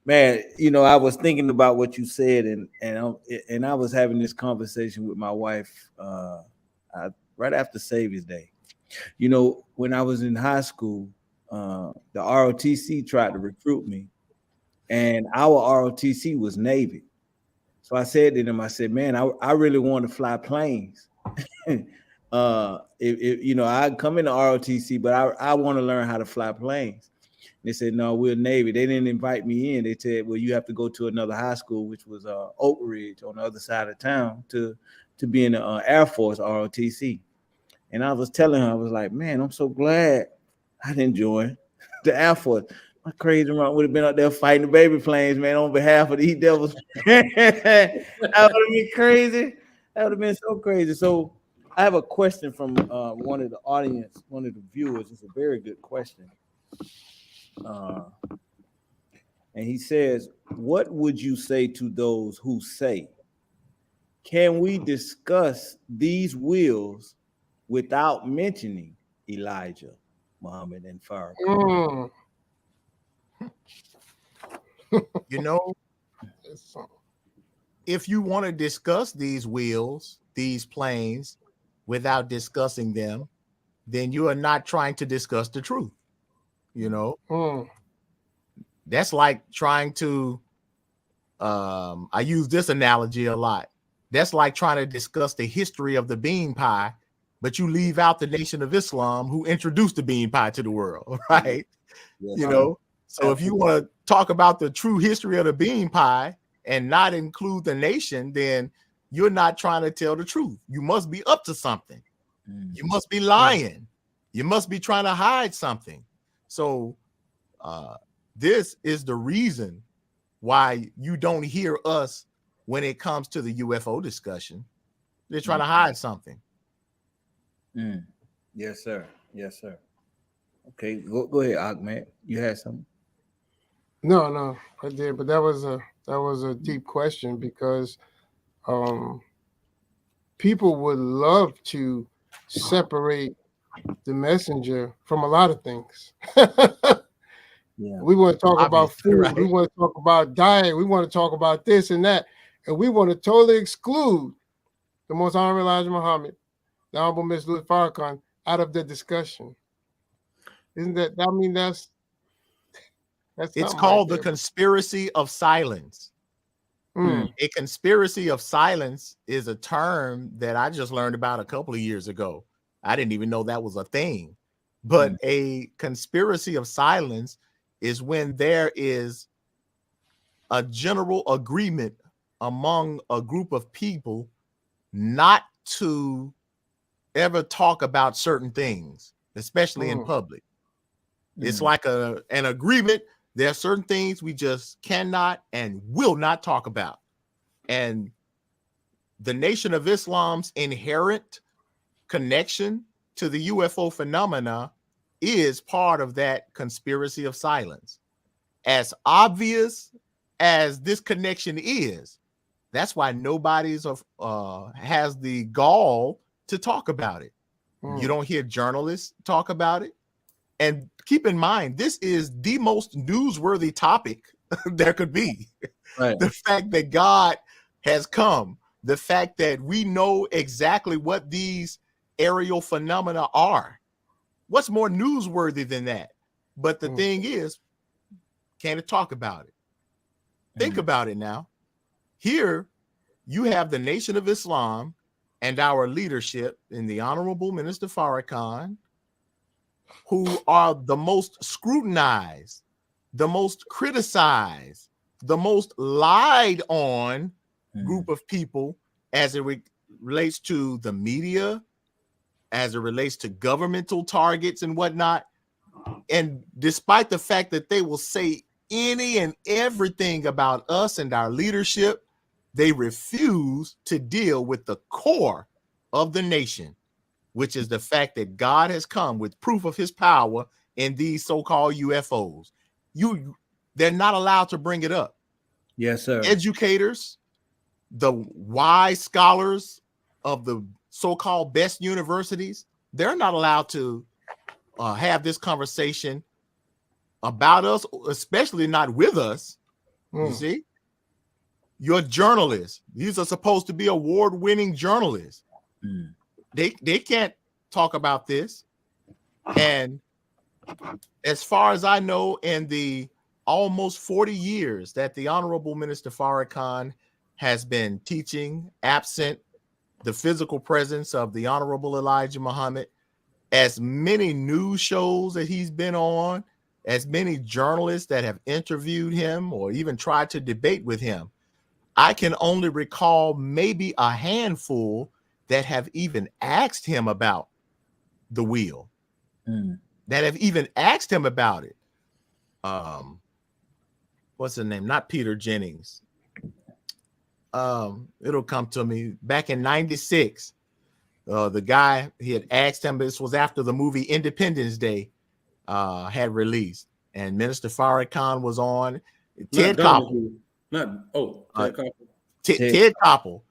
Man, you know, I was thinking about what you said, and I was having this conversation with my wife right after Savior's Day. You know, when I was in high school, the ROTC tried to recruit me, and our ROTC was Navy. So I said to them, I said, man, I really want to fly planes. If you know, I come in the ROTC, but I want to learn how to fly planes. They said, no, we're Navy. They didn't invite me in. They said, well, you have to go to another high school, which was Oak Ridge on the other side of town to be in the Air Force ROTC. And I was telling her, I was like, man, I'm so glad I didn't join the Air Force. My crazy run would have been out there fighting the baby planes, man, on behalf of the devils. That would have been crazy. That would have been so crazy. So I have a question from one of the audience, one of the viewers. It's a very good question. And he says, what would you say to those who say, can we discuss these wills without mentioning Elijah, Muhammad, and Farrakhan? You know, if you want to discuss these wheels, these planes, without discussing them, then you are not trying to discuss the truth. You know, that's like trying to, I use this analogy a lot. That's like trying to discuss the history of the bean pie, but you leave out the Nation of Islam who introduced the bean pie to the world, right? Yes, you know, so if you want to talk about the true history of the bean pie and not include the nation, then you're not trying to tell the truth. You must be up to something. You must be lying. You must be trying to hide something. So this is the reason why you don't hear us when it comes to the UFO discussion. They're trying to hide something. Yes, sir. Yes, sir. Okay, go ahead, Ahmed. You had something? No, I did, but that was a deep question because people would love to separate the messenger from a lot of things. We want to talk about food, right? We want to talk about diet, we want to talk about this and that, and we want to totally exclude the Most Honorable Elijah Muhammad, the Honorable Ms. Louis Farrakhan, out of the discussion. Isn't that? I mean, that's it's called the conspiracy of silence. A conspiracy of silence is a term that I just learned about a couple of years ago. I didn't even know that was a thing. But a conspiracy of silence is when there is a general agreement among a group of people not to ever talk about certain things, especially in public. It's like an agreement. There are certain things we just cannot and will not talk about. And the Nation of Islam's inherent connection to the UFO phenomena is part of that conspiracy of silence. As obvious as this connection is, that's why nobody's has the gall to talk about it. You don't hear journalists talk about it. And keep in mind, this is the most newsworthy topic there could be. Right. The fact that God has come, the fact that we know exactly what these aerial phenomena are. What's more newsworthy than that? But the thing is, can it talk about it? Think about it now. Here, you have the Nation of Islam and our leadership in the Honorable Minister Farrakhan, who are the most scrutinized, the most criticized, the most lied on group of people as it relates to the media, as it relates to governmental targets and whatnot. And despite the fact that they will say any and everything about us and our leadership, they refuse to deal with the core of the nation, which is the fact that God has come with proof of his power in these so-called UFOs. They're not allowed to bring it up. Yes, sir. Educators, the wise scholars of the so-called best universities, they're not allowed to have this conversation about us, especially not with us. You see, your journalists, these are supposed to be award-winning journalists. They can't talk about this. And as far as I know, in the almost 40 years that the Honorable Minister Farrakhan has been teaching, absent the physical presence of the Honorable Elijah Muhammad, as many news shows that he's been on, as many journalists that have interviewed him or even tried to debate with him, I can only recall maybe a handful that have even asked him about the wheel, that have even asked him about it. What's the name? Not Peter Jennings. It'll come to me. Back in 96, the guy, he had asked him, this was after the movie Independence Day had released, and Minister Farrakhan was on. Ted Koppel. Ted Koppel. Ted Koppel.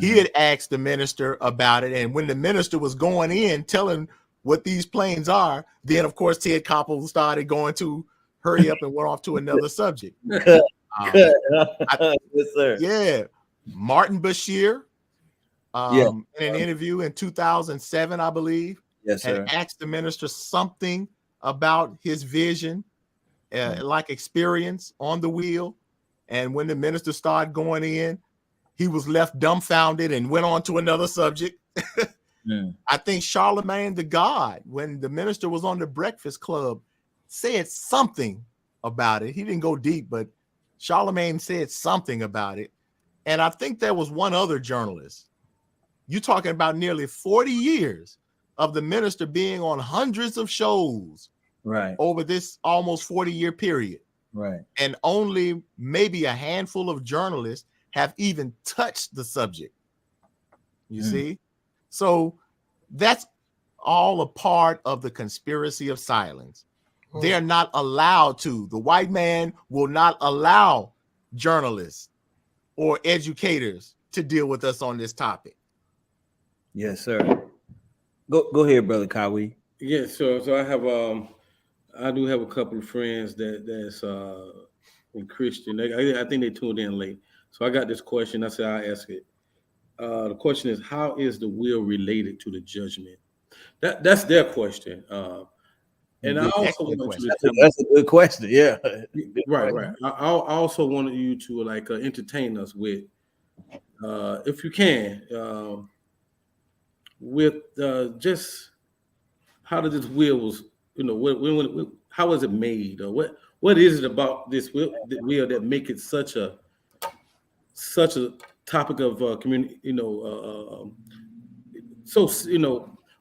He had asked the minister about it, and when the minister was going in telling what these planes are, then of course Ted Koppel started going to hurry up and went off to another subject. Yes, sir. Yeah, Martin Bashir, in an interview in 2007, I believe, had asked the minister something about his vision, like experience on the wheel, and when the minister started going in, he was left dumbfounded and went on to another subject. I think Charlemagne the God, when the minister was on the Breakfast Club, said something about it. He didn't go deep, but Charlemagne said something about it. And I think there was one other journalist. You're talking about nearly 40 years of the minister being on hundreds of shows over this almost 40-year period. And only maybe a handful of journalists have even touched the subject. You see? So that's all a part of the conspiracy of silence. They are not allowed to. The white man will not allow journalists or educators to deal with us on this topic. Yes, sir. Go ahead, Brother Kawi. Yeah, so I do have a couple of friends that's in Christian. I think they tuned in late. So I got this question. I said I'll ask it. The question is, how is the will related to the judgment? That's their question. And I also want you to that's a good question. Yeah. Right. I also wanted you to entertain us with, if you can, with just how did this will was, how was it made, or what is it about this will that make it such a topic of community,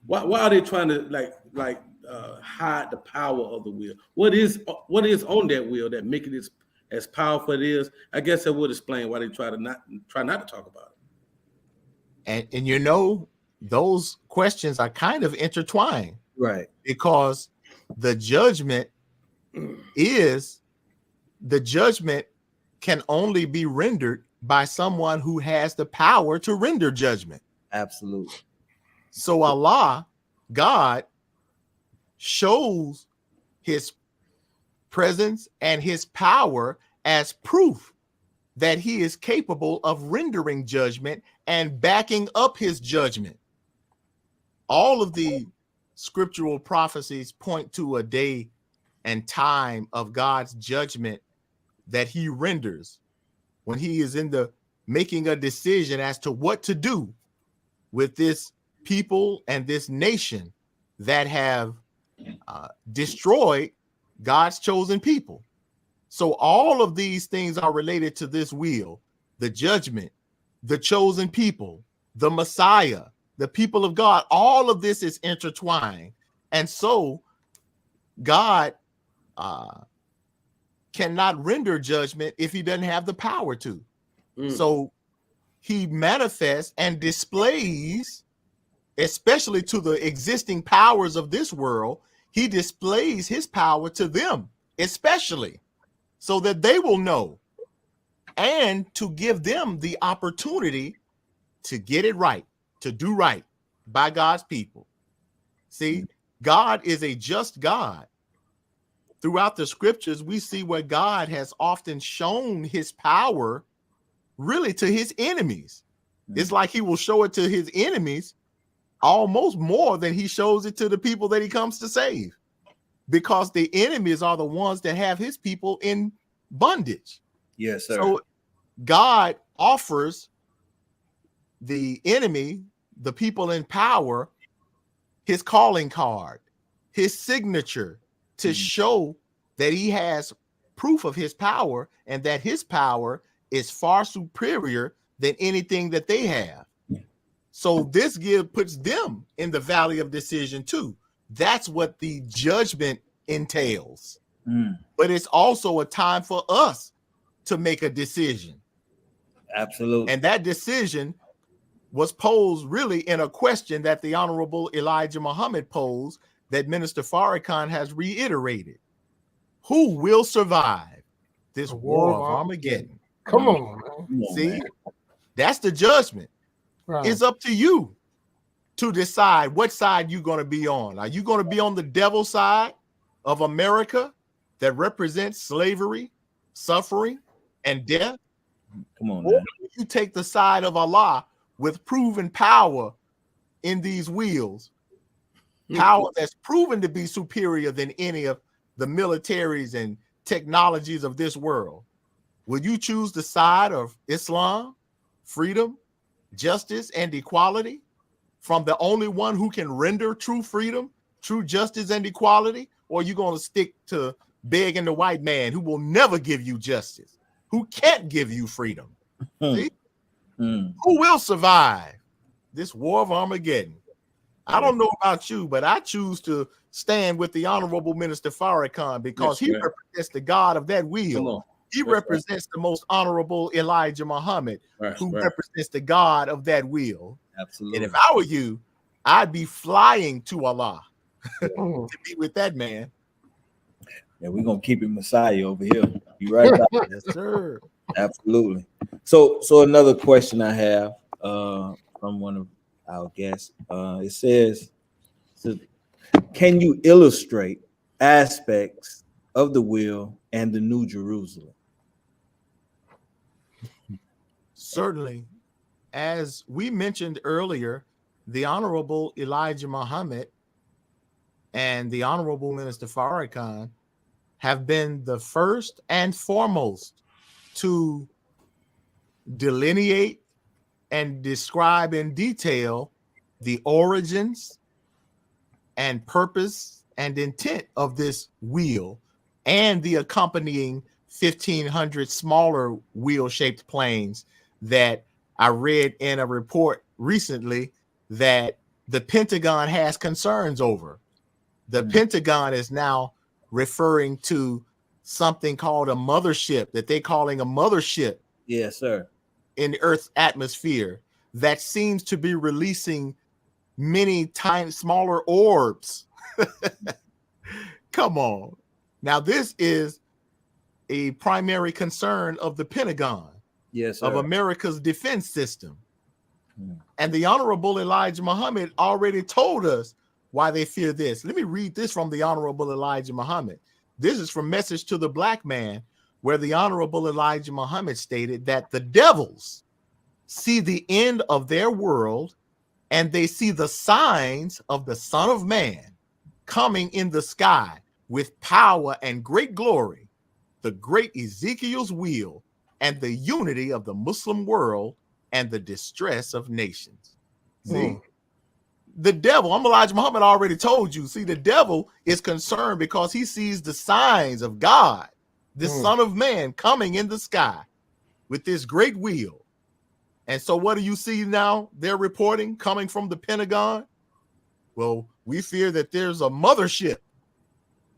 why are they trying to hide the power of the will? What is on that will that make it as powerful it is? I guess that would explain why they try not to talk about it. And those questions are kind of intertwined, right? Because the judgment can only be rendered by someone who has the power to render judgment. Absolutely. So Allah, God, shows his presence and his power as proof that he is capable of rendering judgment and backing up his judgment. All of the scriptural prophecies point to a day and time of God's judgment that he renders when he is in the making a decision as to what to do with this people and this nation that have destroyed God's chosen people. So all of these things are related to this wheel, the judgment, the chosen people, the Messiah, the people of God. All of this is intertwined. And so God cannot render judgment if he doesn't have the power to. So he manifests and displays, especially to the existing powers of this world, he displays his power to them, especially so that they will know and to give them the opportunity to get it right, to do right by God's people. See, God is a just God. Throughout the scriptures, we see where God has often shown his power really to his enemies. It's like he will show it to his enemies almost more than he shows it to the people that he comes to save, because the enemies are the ones that have his people in bondage. Yes, sir. So God offers the enemy, the people in power, his calling card, his signature, to show that he has proof of his power and that his power is far superior than anything that they have. So this puts them in the valley of decision too. That's what the judgment entails. But it's also a time for us to make a decision. Absolutely. And that decision was posed really in a question that the Honorable Elijah Muhammad posed, that Minister Farrakhan has reiterated. Who will survive this war of Armageddon? Come on, man. See, that's the judgment. Right. It's up to you to decide what side you're going to be on. Are you going to be on the devil side of America that represents slavery, suffering, and death? Come on, or man. you take the side of Allah with proven power in these wheels, power that's proven to be superior than any of the militaries and technologies of this world? Will you choose the side of Islam, freedom, justice, and equality from the only one who can render true freedom, true justice, and equality? Or are you going to stick to begging the white man who will never give you justice, who can't give you freedom? See? Who will survive this war of Armageddon? I don't know about you, but I choose to stand with the Honorable Minister Farrakhan because he represents the God of that wheel. He represents the most honorable Elijah Muhammad, who represents the God of that wheel. Absolutely. And if I were you, I'd be flying to Allah to be with that man. Yeah, we're gonna keep it Messiah over here. You right about that. Yes, sir. Absolutely. So another question I have from one of our guests. It says, can you illustrate aspects of the wheel and the New Jerusalem? Certainly. As we mentioned earlier, the Honorable Elijah Muhammad and the Honorable Minister Farrakhan have been the first and foremost to delineate and describe in detail the origins and purpose and intent of this wheel and the accompanying 1,500 smaller wheel-shaped planes that I read in a report recently that the Pentagon has concerns over. The Pentagon is now referring to something called a mothership, that they're calling a mothership. Yes, sir. In Earth's atmosphere that seems to be releasing many times smaller orbs. Come on. Now, this is a primary concern of the Pentagon, yes, sir, of America's defense system. And the Honorable Elijah Muhammad already told us why they fear this. Let me read this from the Honorable Elijah Muhammad. This is from Message to the Black Man, where the Honorable Elijah Muhammad stated that the devils see the end of their world and they see the signs of the Son of Man coming in the sky with power and great glory, the great Ezekiel's wheel, and the unity of the Muslim world and the distress of nations. See, the devil, Elijah Muhammad already told you, see, the devil is concerned because he sees the signs of God, the Son of Man coming in the sky with this great wheel. And so what do you see now? They're reporting coming from the Pentagon. Well, we fear that there's a mothership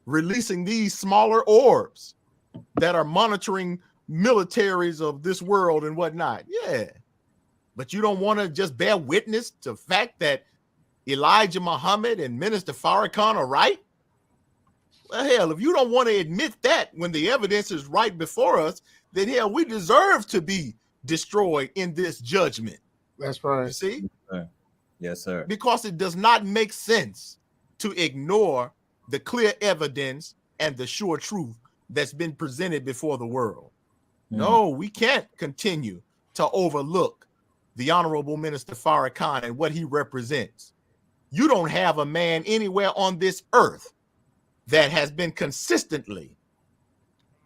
releasing these smaller orbs that are monitoring militaries of this world and whatnot. Yeah. But you don't want to just bear witness to the fact that Elijah Muhammad and Minister Farrakhan are right? Well, hell, if you don't want to admit that when the evidence is right before us, then hell, we deserve to be destroyed in this judgment. That's right. You see? Yes, sir. Yes, sir. Because it does not make sense to ignore the clear evidence and the sure truth that's been presented before the world. No, we can't continue to overlook the Honorable Minister Farrakhan and what he represents. You don't have a man anywhere on this earth that has been consistently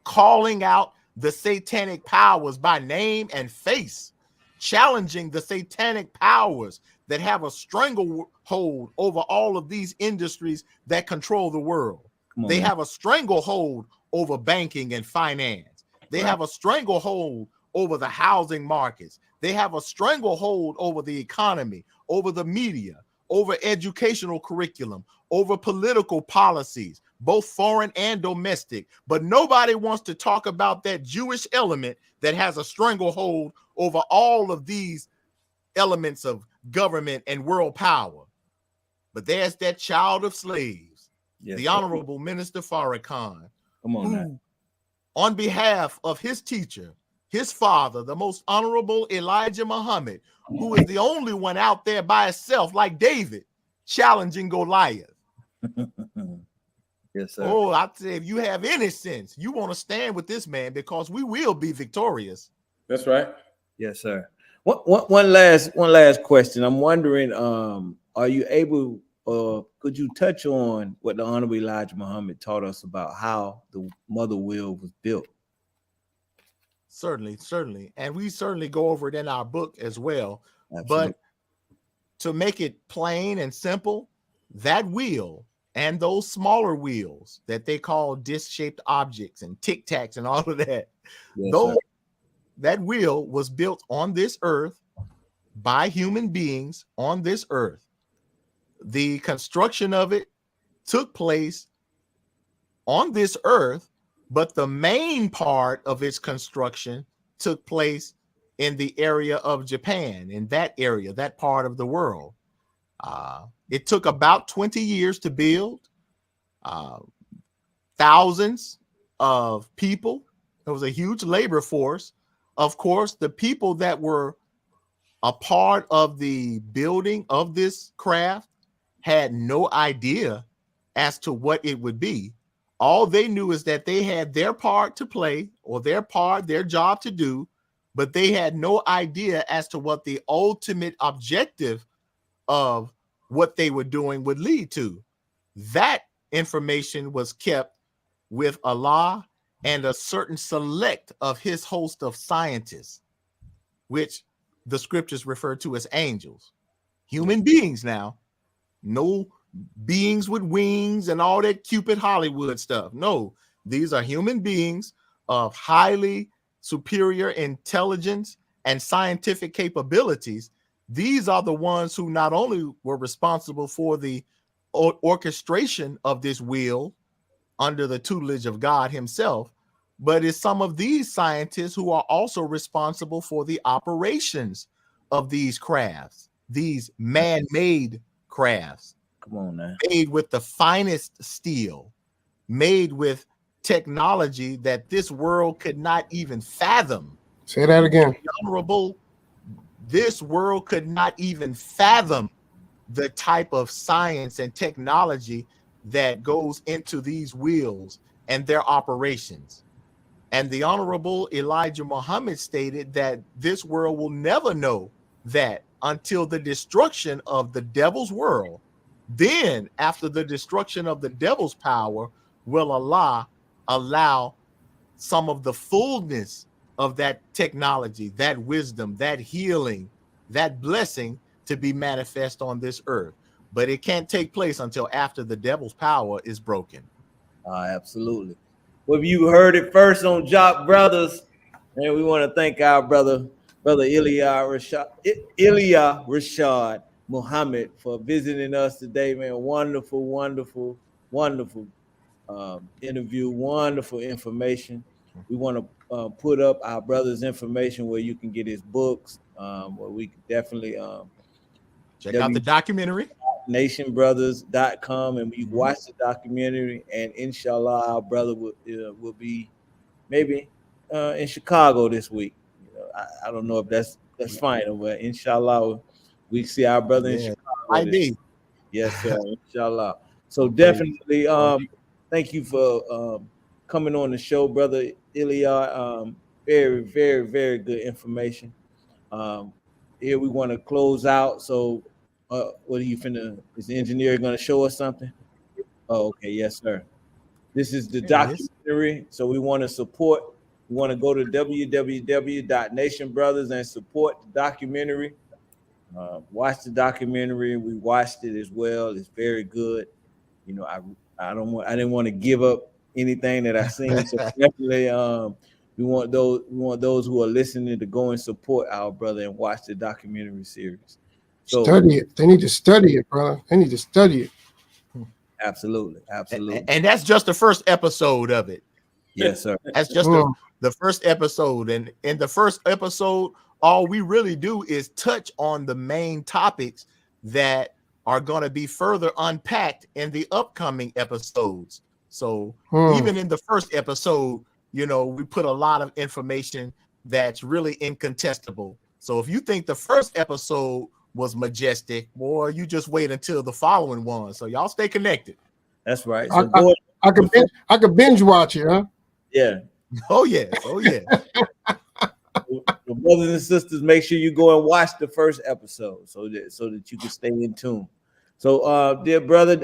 calling out the satanic powers by name and face, challenging the satanic powers that have a stranglehold over all of these industries that control the world. They have a stranglehold over banking and finance. They have a stranglehold over the housing markets. They have a stranglehold over the economy, over the media, over educational curriculum, over political policies, both foreign and domestic. But nobody wants to talk about that Jewish element that has a stranglehold over all of these elements of government and world power. But there's that child of slaves, the Honorable Minister Farrakhan, who, on behalf of his teacher, his father, the most honorable Elijah Muhammad, who is the only one out there by himself, like David, challenging Goliath. Yes, sir. Oh, I say, if you have any sense, you want to stand with this man because we will be victorious. That's right. Yes, sir. One last question. I'm wondering, are you able, could you touch on what the Honorable Elijah Muhammad taught us about how the mother wheel was built? Certainly. And we certainly go over it in our book as well. Absolutely. But to make it plain and simple, that wheel and those smaller wheels that they call disc-shaped objects and tic-tacs and all of that, that wheel was built on this earth by human beings on this earth. The construction of it took place on this earth, but the main part of its construction took place in the area of Japan, in that area, that part of the world. It took about 20 years to build, thousands of people. It was a huge labor force. Of course, the people that were a part of the building of this craft had no idea as to what it would be. All they knew is that they had their part to play, or their job to do, but they had no idea as to what the ultimate objective of what they were doing would lead to. That information was kept with Allah and a certain select of his host of scientists, which the scriptures refer to as angels. Human beings now, no beings with wings and all that Cupid Hollywood stuff. No, these are human beings of highly superior intelligence and scientific capabilities. These are the ones who not only were responsible for the orchestration of this wheel under the tutelage of God himself, but it's some of these scientists who are also responsible for the operations of these crafts, these man-made crafts. Come on now. Made with the finest steel, made with technology that this world could not even fathom. Say that again. Honorable, this world could not even fathom the type of science and technology that goes into these wheels and their operations. And the Honorable Elijah Muhammad stated that this world will never know that until the destruction of the devil's world. Then, after the destruction of the devil's power, will Allah allow some of the fullness of that technology, that wisdom, that healing, that blessing to be manifest on this earth. But it can't take place until after the devil's power is broken. Absolutely. Well, you heard it first on Jock Brothers, and we want to thank our brother Ilya Rashad Muhammad for visiting us today, man. Wonderful, wonderful, wonderful interview, wonderful information. We want to put up our brother's information where you can get his books, where we can definitely check out the documentary. nationbrothers.com, and we watch the documentary, and inshallah our brother will be maybe in Chicago this week. I don't know if that's final, but inshallah we see our brother in Chicago. Yes, sir. Inshallah. So definitely thank you for coming on the show, brother Ilya. Very, very, very good information. Here we want to close out. So what are you finna? Is the engineer going to show us something? Oh, okay. Yes, sir. This is the documentary. So we want to support. We want to go to www.nationbrothers and support the documentary. Watch the documentary. We watched it as well. It's very good. You know, I didn't want to give up anything that I seen. So definitely we want those who are listening to go and support our brother and watch the documentary series. So study it. They need to study it, brother. They need to study it. Absolutely. And that's just the first episode of it. Yes, sir. That's just the first episode. And in the first episode, all we really do is touch on the main topics that are going to be further unpacked in the upcoming episodes. So even in the first episode, we put a lot of information that's really incontestable. So if you think the first episode was majestic, boy, you just wait until the following one. So y'all stay connected. That's right. So I could binge watch it, huh? Yeah. Oh yes. Oh yeah. So brothers and sisters, make sure you go and watch the first episode so that you can stay in tune. So dear brother,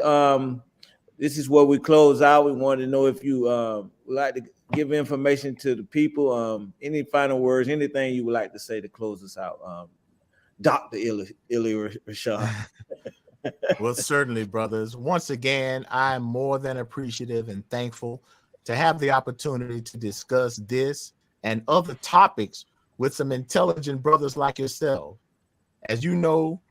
this is where we close out. We want to know if you would like to give information to the people. Any final words, anything you would like to say to close us out, Dr. Ilya Rashad. Well, certainly, brothers. Once again, I'm more than appreciative and thankful to have the opportunity to discuss this and other topics with some intelligent brothers like yourself. As you know,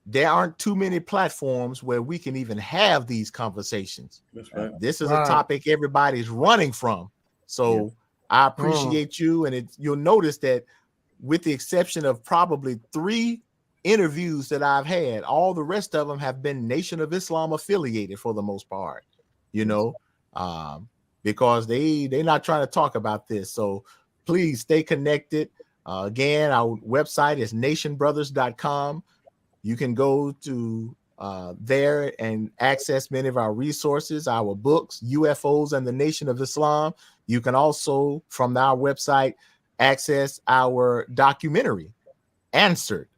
there aren't too many platforms where we can even have these conversations. That's right. This is a topic everybody's running from. So I appreciate you. And you'll notice that with the exception of probably 3 interviews that I've had, all the rest of them have been Nation of Islam affiliated for the most part, because they're not trying to talk about this. So please stay connected. Again, our website is nationbrothers.com. You can go to there and access many of our resources, our books, UFOs and the Nation of Islam. You can also, from our website, access our documentary, Answered.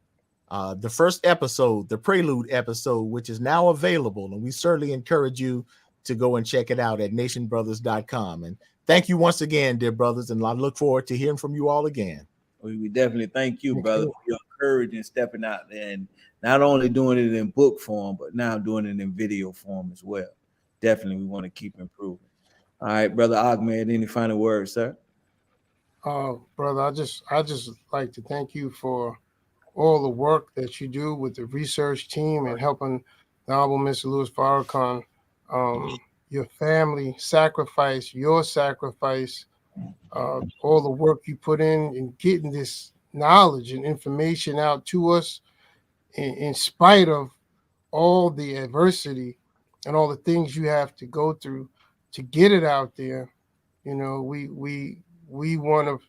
The first episode, the prelude episode, which is now available. And we certainly encourage you to go and check it out at nationbrothers.com. And thank you once again, dear brothers. And I look forward to hearing from you all again. We definitely thank you, brother, for your courage and stepping out there and not only doing it in book form, but now doing it in video form as well. Definitely, we want to keep improving. All right, brother Ahmed, any final words, sir? Brother, I just like to thank you for all the work that you do with the research team and helping the Honorable Mr. Louis Farrakhan. Your family sacrifice, your sacrifice, all the work you put in getting this knowledge and information out to us in spite of all the adversity and all the things you have to go through to get it out there. We want to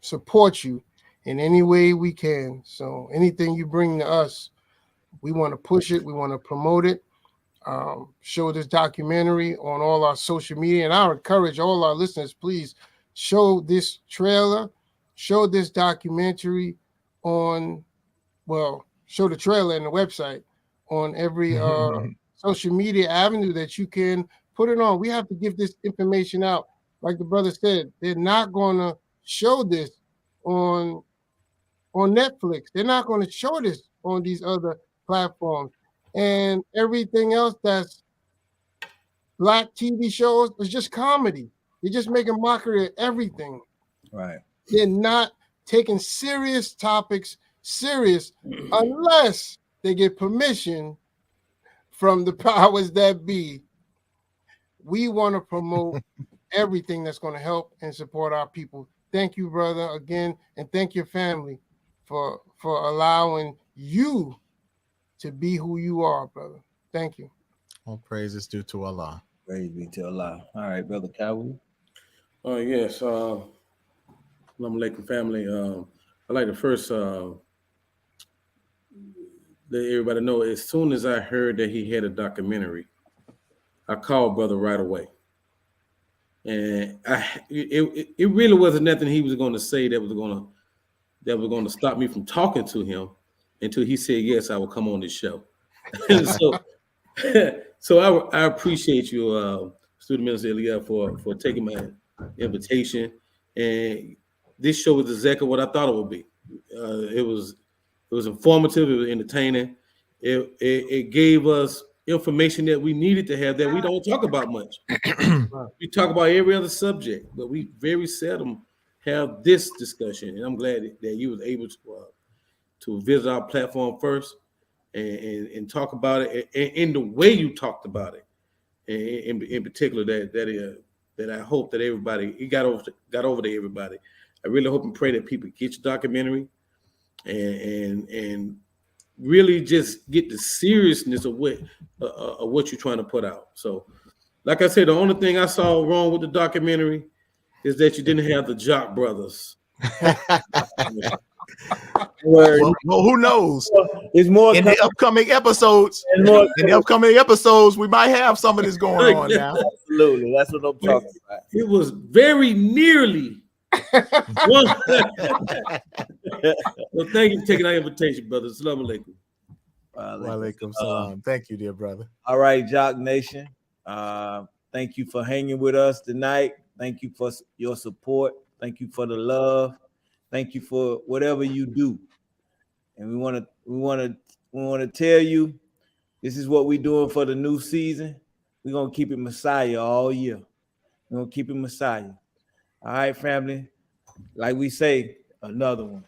support you in any way we can. So anything you bring to us, We want to push it. We want to promote it. Show this documentary on all our social media. And I encourage all our listeners, please show this trailer, show this documentary on, show the trailer and the website on every social media avenue that you can put it on. We have to give this information out. Like the brother said, they're not going to show this on Netflix. They're not going to show this on these other platforms. And everything else that's black TV shows is just comedy. They're just making mockery of everything. Right. They're not taking serious topics serious unless they get permission from the powers that be. We want to promote everything that's going to help and support our people. Thank you, brother, again, and thank your family for allowing you to be who you are, brother. Thank you. All praise is due to Allah. Praise be to Allah. All right, brother Kawi. Oh yes, Assalamu alaikum, family. I'd like to first let everybody know, as soon as I heard that he had a documentary, I called brother right away. And it really wasn't nothing he was going to say that was going to stop me from talking to him until he said, yes, I will come on this show. So I appreciate you, Student Minister Elia, for taking my invitation. And this show was exactly what I thought it would be. It was informative. It was entertaining. It gave us information that we needed to have that we don't talk about much. We talk about every other subject, but we very seldom have this discussion. And I'm glad that you was able to visit our platform first and talk about it in the way you talked about it. And in particular, that I hope that everybody got over to everybody. I really hope and pray that people get your documentary and really just get the seriousness of what you're trying to put out. So, like I said, the only thing I saw wrong with the documentary is that you didn't have the Jock brothers. Well, who knows? It's more in the upcoming episodes. We might have some of this going on now. Absolutely, that's what I'm talking about. It was very nearly. Well, thank you for taking our invitation, brother. Assalamu alaikum. Walaikum salam. Thank you, dear brother. All right, Jock Nation. Thank you for hanging with us tonight. Thank you for your support. Thank you for the love. Thank you for whatever you do. And we want to tell you, this is what we're doing for the new season. We're gonna keep it Messiah all year. We're gonna keep it Messiah. All right, family. Like we say, another one.